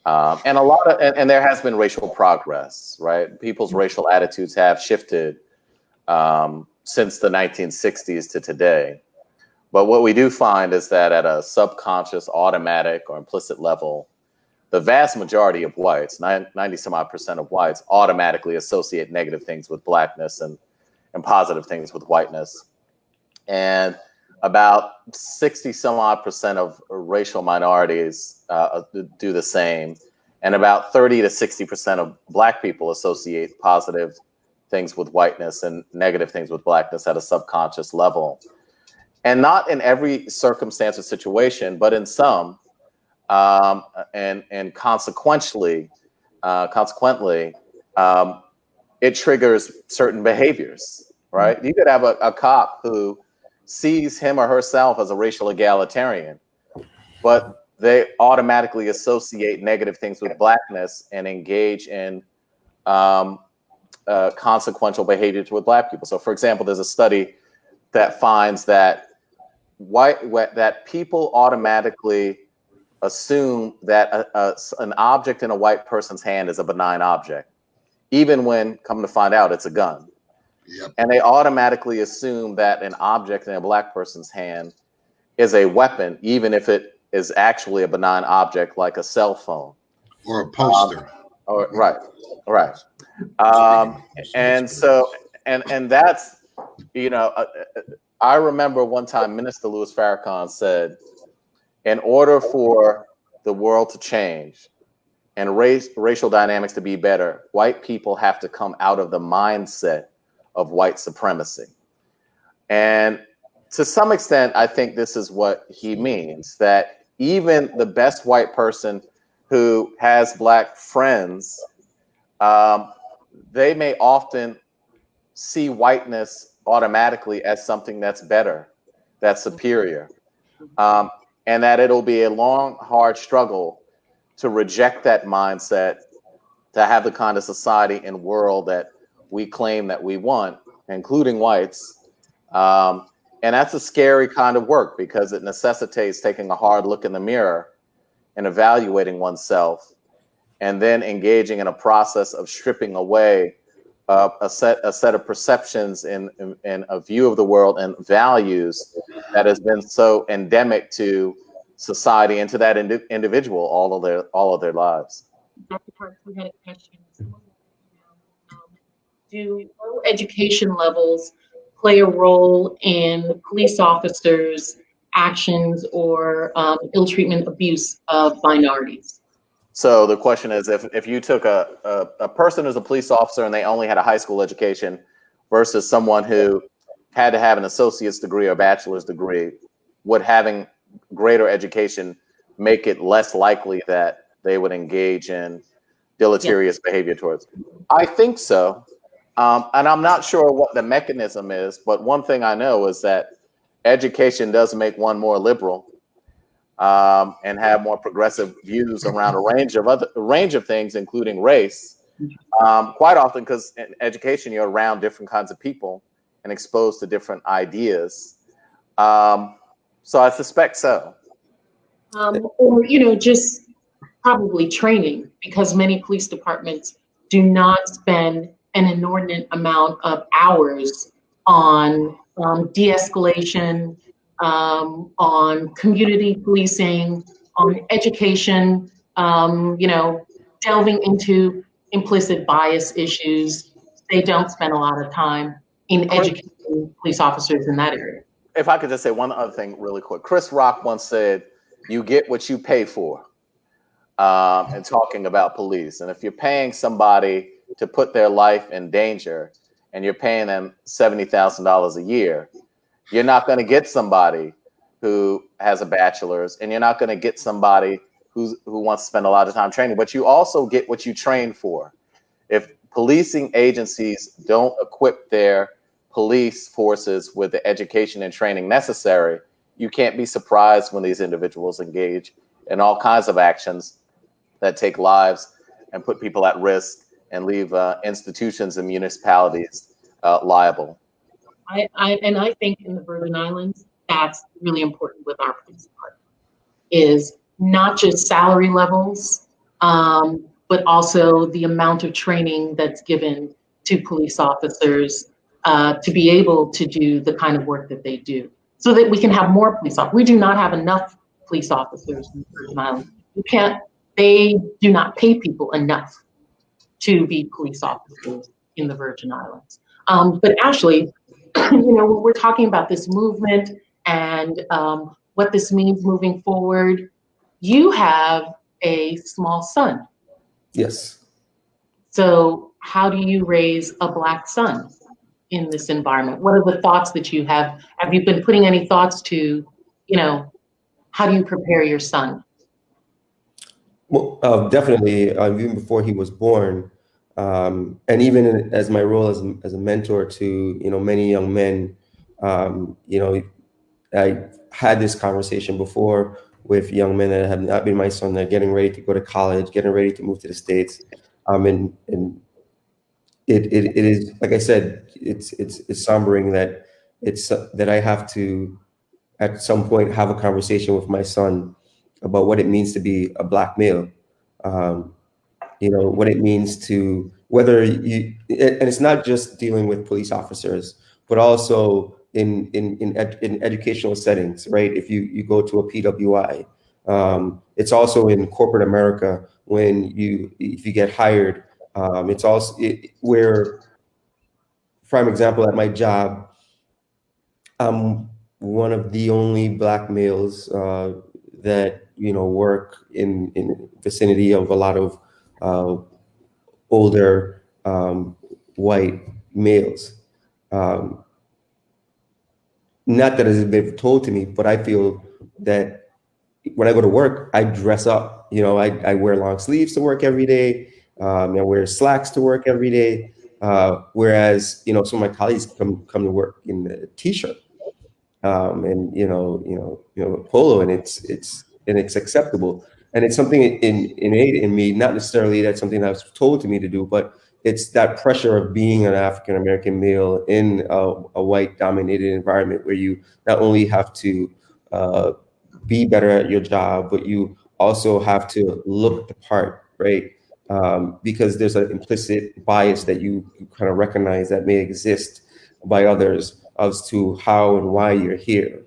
And there has been racial progress, right? People's racial attitudes have shifted since the 1960s to today. But what we do find is that at a subconscious, automatic, or implicit level, the vast majority of whites, 90 some odd % of whites, automatically associate negative things with Blackness and positive things with whiteness. And about 60 some odd % of racial minorities do the same. And about 30 to 60% of Black people associate positive things with whiteness and negative things with Blackness at a subconscious level. And not in every circumstance or situation, but in some. And consequently, it triggers certain behaviors, right? You could have a cop who sees him or herself as a racial egalitarian, but they automatically associate negative things with Blackness and engage in consequential behaviors with Black people. So, for example, there's a study that finds that that people automatically assume that an object in a white person's hand is a benign object, even when, come to find out, it's a gun. Yep. And they automatically assume that an object in a Black person's hand is a weapon, even if it is actually a benign object like a cell phone. Or a poster. Right. And so, and that's, I remember one time Minister Louis Farrakhan said, in order for the world to change and racial dynamics to be better, white people have to come out of the mindset of white supremacy. And to some extent, I think this is what he means, that even the best white person who has Black friends, they may often see whiteness automatically as something that's better, that's superior. And that it'll be a long, hard struggle to reject that mindset, to have the kind of society and world that we claim that we want, including whites. And that's a scary kind of work because it necessitates taking a hard look in the mirror and evaluating oneself, and then engaging in a process of stripping away a set of perceptions and a view of the world and values that has been so endemic to society and to that individual all of their lives. Dr. Parks, we had a question. Do low education levels play a role in police officers' actions or ill treatment, abuse of minorities? So the question is, if you took a person who's a police officer and they only had a high school education versus someone who had to have an associate's degree or bachelor's degree, would having greater education make it less likely that they would engage in deleterious behavior towards? I think so. And I'm not sure what the mechanism is, but one thing I know is that education does make one more liberal. And have more progressive views around a range of things, including race. Quite often, because in education, you're around different kinds of people and exposed to different ideas. So I suspect so. Or, just probably training, because many police departments do not spend an inordinate amount of hours on de-escalation, on community policing, on education, delving into implicit bias issues. They don't spend a lot of time in educating police officers in that area. If I could just say one other thing really quick. Chris Rock once said, "You get what you pay for," and talking about police. And if you're paying somebody to put their life in danger and you're paying them $70,000 a year, you're not going to get somebody who has a bachelor's, and you're not going to get somebody who wants to spend a lot of time training, but you also get what you train for. If policing agencies don't equip their police forces with the education and training necessary, you can't be surprised when these individuals engage in all kinds of actions that take lives and put people at risk and leave institutions and municipalities liable. I think in the Virgin Islands, that's really important with our police department, is not just salary levels, but also the amount of training that's given to police officers to be able to do the kind of work that they do, so that we can have more police officers. We do not have enough police officers in the Virgin Islands. They do not pay people enough to be police officers in the Virgin Islands. But Ashley, when we're talking about this movement and what this means moving forward, you have a small son. Yes. So how do you raise a Black son in this environment? What are the thoughts that you have? Have you been putting any thoughts to, how do you prepare your son? Well, definitely, even before he was born, and even as my role as a mentor to many young men, I had this conversation before with young men that have not been my son. They're getting ready to go to college, getting ready to move to the States, and it is, like I said, it's sombering that that I have to at some point have a conversation with my son about what it means to be a Black male. What it means to and it's not just dealing with police officers, but also in educational settings, right? If you go to a PWI, it's also in corporate America if you get hired. It's also where, prime example, at my job, I'm one of the only Black males that work in vicinity of a lot of older white males. Not that it's been told to me, but I feel that when I go to work, I dress up. I wear long sleeves to work every day. I wear slacks to work every day. Whereas some of my colleagues come to work in a t-shirt and polo, and it's acceptable, and it's something innate in me. Not necessarily that's something that was told to me to do, but it's that pressure of being an African American male in a white dominated environment where you not only have to be better at your job, but you also have to look the part, right? Because there's an implicit bias that you kind of recognize that may exist by others as to how and why you're here,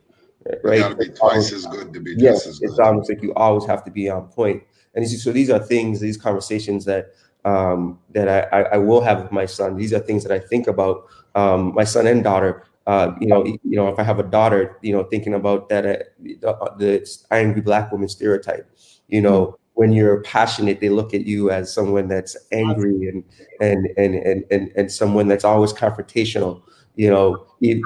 right? You gotta be twice as good to be just as good. It's almost like you always have to be on point. And so these are these conversations that I will have with my son. These are things that I think about my son and daughter. If I have a daughter, thinking about that, the angry Black woman stereotype. When you're passionate, they look at you as someone that's angry and someone that's always confrontational. In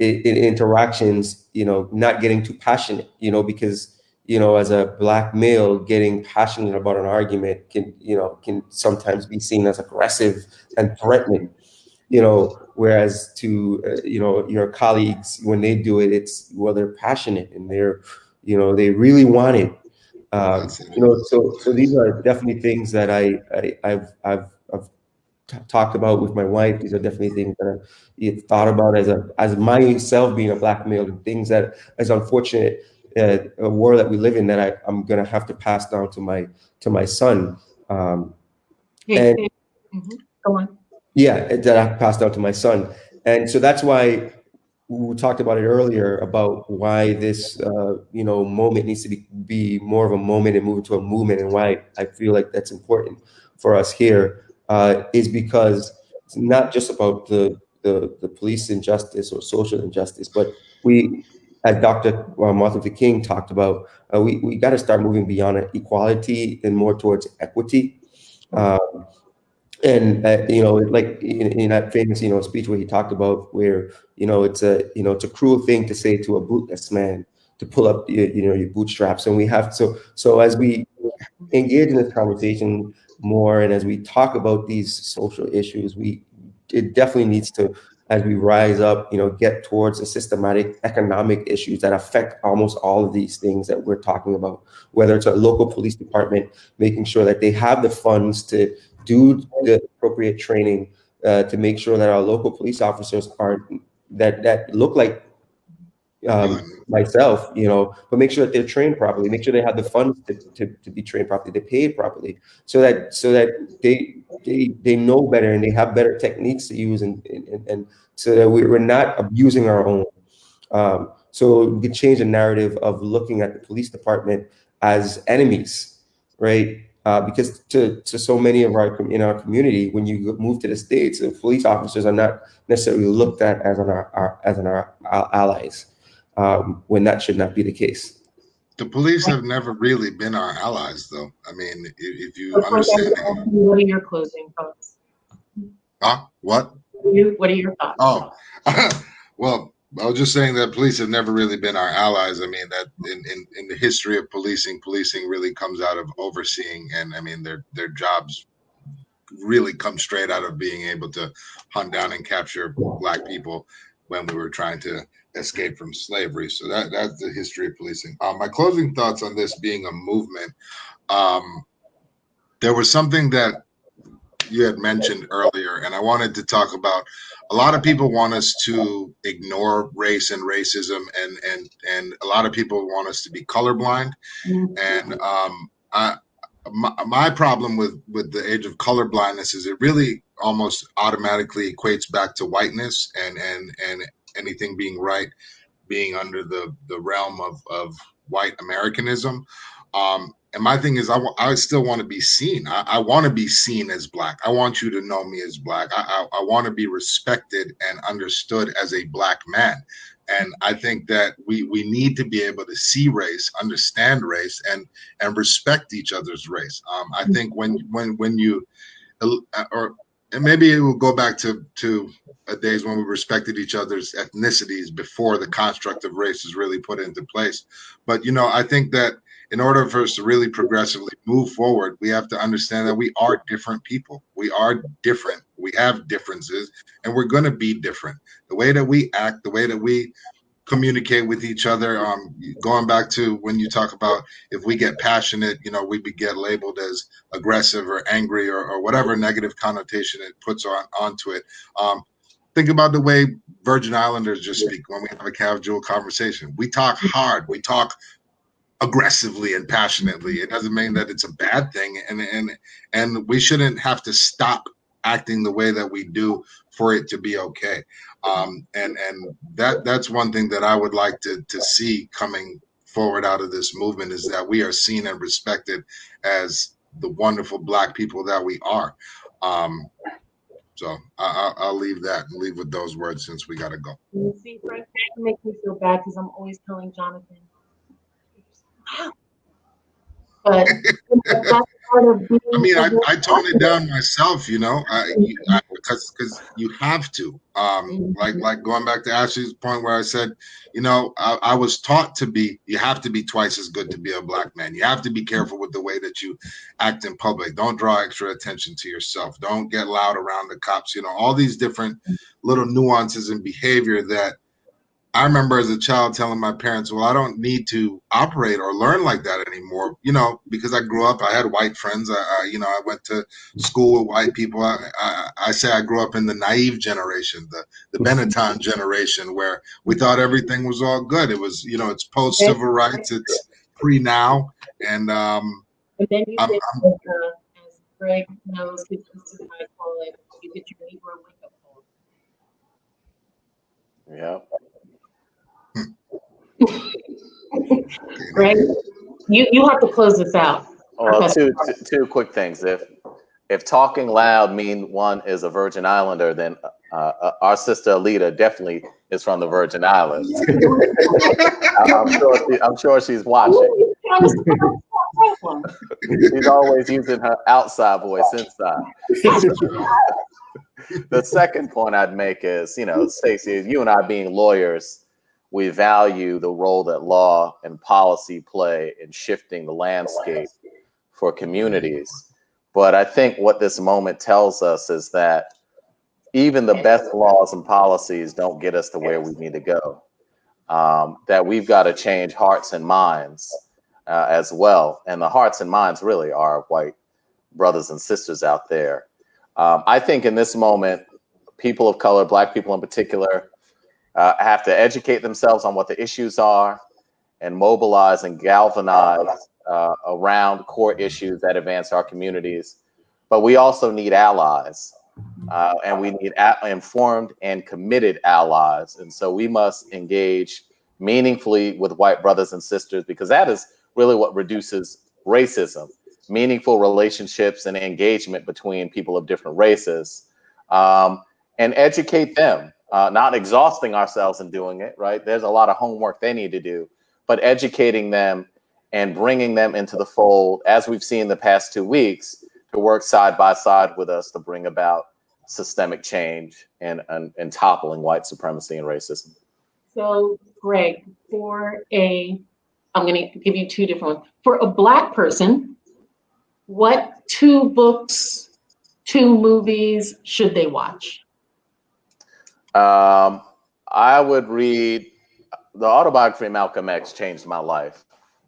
interactions, not getting too passionate, because as a Black male, getting passionate about an argument can sometimes be seen as aggressive and threatening. Whereas to your colleagues, when they do it, they're passionate and they really want it. So these are definitely things that I've talked about with my wife. These are definitely things that I've thought about as myself being a Black male, and things that, as unfortunate a world that we live in, that I'm gonna have to pass down to my son. Go on. Yeah, that I passed down to my son. And so that's why we talked about it earlier about why this moment needs to be more of a moment and move into a movement, and why I feel like that's important for us here is because it's not just about the police injustice or social injustice, but we, as Dr. Martin Luther King talked about, we got to start moving beyond equality and more towards equity. And like in that famous speech where he talked about where it's a cruel thing to say to a bootless man to pull up your bootstraps, and we have so as we engage in this conversation more and as we talk about these social issues, it definitely needs to, as we rise up, get towards the systematic economic issues that affect almost all of these things that we're talking about, whether it's a local police department making sure that they have the funds to do the appropriate training to make sure that our local police officers aren't that look like myself, but make sure that they're trained properly, make sure they have the funds to be trained properly, they're paid properly, so that they know better and they have better techniques to use, and so that we're not abusing our own. So we can change the narrative of looking at the police department as enemies, right? Because to so many of in our community, when you move to the States, the police officers are not necessarily looked at as our allies, when that should not be the case. The police have never really been our allies, though. I mean, if you understand. What are your closing thoughts? What? What are your thoughts? Oh, well, I was just saying that police have never really been our allies. I mean, that in the history of policing really comes out of overseeing, and I mean their jobs really come straight out of being able to hunt down and capture Black people when we were trying to escape from slavery. So that's the history of policing. My closing thoughts on this being a movement. There was something that you had mentioned earlier, and I wanted to talk about. A lot of people want us to ignore race and racism, and a lot of people want us to be colorblind. And my problem with the Age of Color Blindness is it really almost automatically equates back to whiteness and anything being right being under the realm of white Americanism. And my thing is, I still want to be seen. I want to be seen as Black. I want you to know me as Black. I want to be respected and understood as a Black man. And I think that we need to be able to see race, understand race, and respect each other's race. I think when you and maybe it will go back to days when we respected each other's ethnicities before the construct of race is really put into place. But I think that in order for us to really progressively move forward, we have to understand that we are different people. We are different. We have differences, and we're going to be different. The way that we act, the way that we communicate with each other. Going back to when you talk about if we get passionate, we get labeled as aggressive or angry or whatever negative connotation it puts onto it. Think about the way Virgin Islanders just speak when we have a casual conversation. We talk hard. We talk aggressively and passionately. It doesn't mean that it's a bad thing, and we shouldn't have to stop acting the way that we do for it to be okay. And that's one thing that I would like to see coming forward out of this movement, is that we are seen and respected as the wonderful Black people that we are. So I'll leave that and leave with those words since we got to go. See, Frank, that makes me feel bad because I'm always telling Jonathan, wow. But that's part of being. I mean, I tone it down myself, because you have to. Like going back to Ashley's point where I said, I was taught you have to be twice as good to be a Black man. You have to be careful with the way that you act in public. Don't draw extra attention to yourself. Don't get loud around the cops. All these different little nuances in behavior that I remember as a child telling my parents, well, I don't need to operate or learn like that anymore, because I grew up, I had white friends. I went to school with white people. I say I grew up in the naive generation, the Benetton generation, where we thought everything was all good. It was, it's post civil rights, it's pre now. And then you get, as Greg knows, his sister might call it, you get your Negro wake up call. Yeah. Greg, you have to close this out. Well, two quick things. If talking loud mean one is a Virgin Islander, then our sister Alita definitely is from the Virgin Islands. I'm sure she's watching. She's always using her outside voice inside. The second point I'd make is, Stacey, you and I being lawyers, we value the role that law and policy play in shifting the landscape for communities. But I think what this moment tells us is that even the best laws and policies don't get us to where we need to go. That we've got to change hearts and minds as well. And the hearts and minds really are white brothers and sisters out there. I think in this moment, people of color, Black people in particular, have to educate themselves on what the issues are and mobilize and galvanize around core issues that advance our communities. But we also need allies, and we need informed and committed allies. And so we must engage meaningfully with white brothers and sisters, because that is really what reduces racism. Meaningful relationships and engagement between people of different races, and educate them, not exhausting ourselves in doing it, right? There's a lot of homework they need to do, but educating them and bringing them into the fold, as we've seen the past 2 weeks, to work side by side with us to bring about systemic change and toppling white supremacy and racism. So, Greg, I'm going to give you two different ones. For a Black person, what 2 books, 2 movies should they watch? I would read the autobiography of Malcolm X. Changed my life.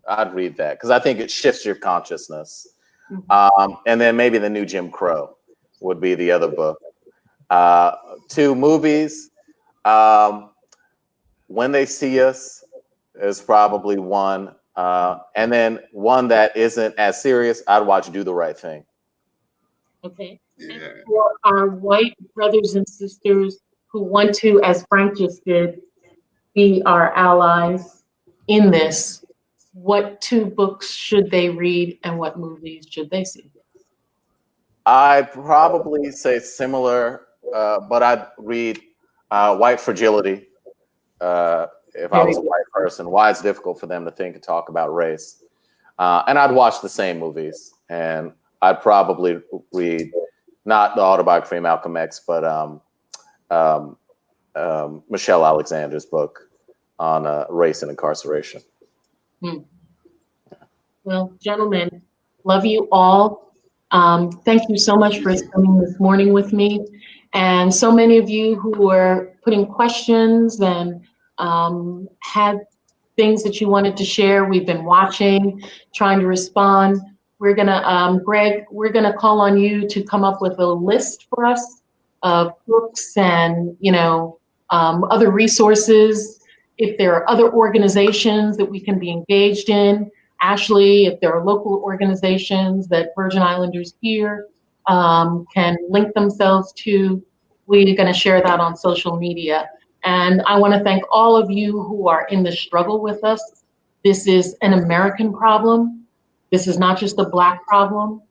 I'd read that because I think it shifts your consciousness. And then maybe The New Jim Crow would be the other book. 2 movies. When They See Us is probably one. And then one that isn't as serious, I'd watch Do the Right Thing. Okay. Yeah. And for our white brothers and sisters who want to, as Frank just did, be our allies in this, what 2 books should they read and what movies should they see? I'd probably say similar, but I'd read White Fragility. If I was a white person, why it's difficult for them to think and talk about race. And I'd watch the same movies. And I'd probably read not the autobiography of Malcolm X, but Michelle Alexander's book on race and incarceration. Well, gentlemen, love you all. Thank you so much for spending this morning with me. And so many of you who were putting questions and had things that you wanted to share. We've been watching, trying to respond. We're gonna, Greg, we're gonna call on you to come up with a list for us of books and, other resources. If there are other organizations that we can be engaged in, Ashley, if there are local organizations that Virgin Islanders here can link themselves to, we're gonna share that on social media. And I want to thank all of you who are in the struggle with us. This is an American problem. This is not just a Black problem.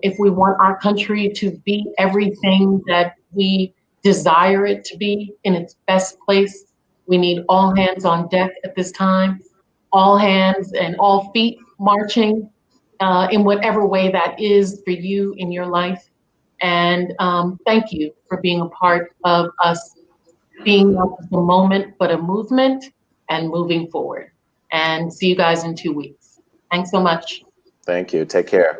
If we want our country to be everything that we desire it to be in its best place, we need all hands on deck at this time, all hands and all feet marching in whatever way that is for you in your life. And thank you for being a part of us being not just a moment, but a movement and moving forward. And see you guys in 2 weeks. Thanks so much. Thank you. Take care.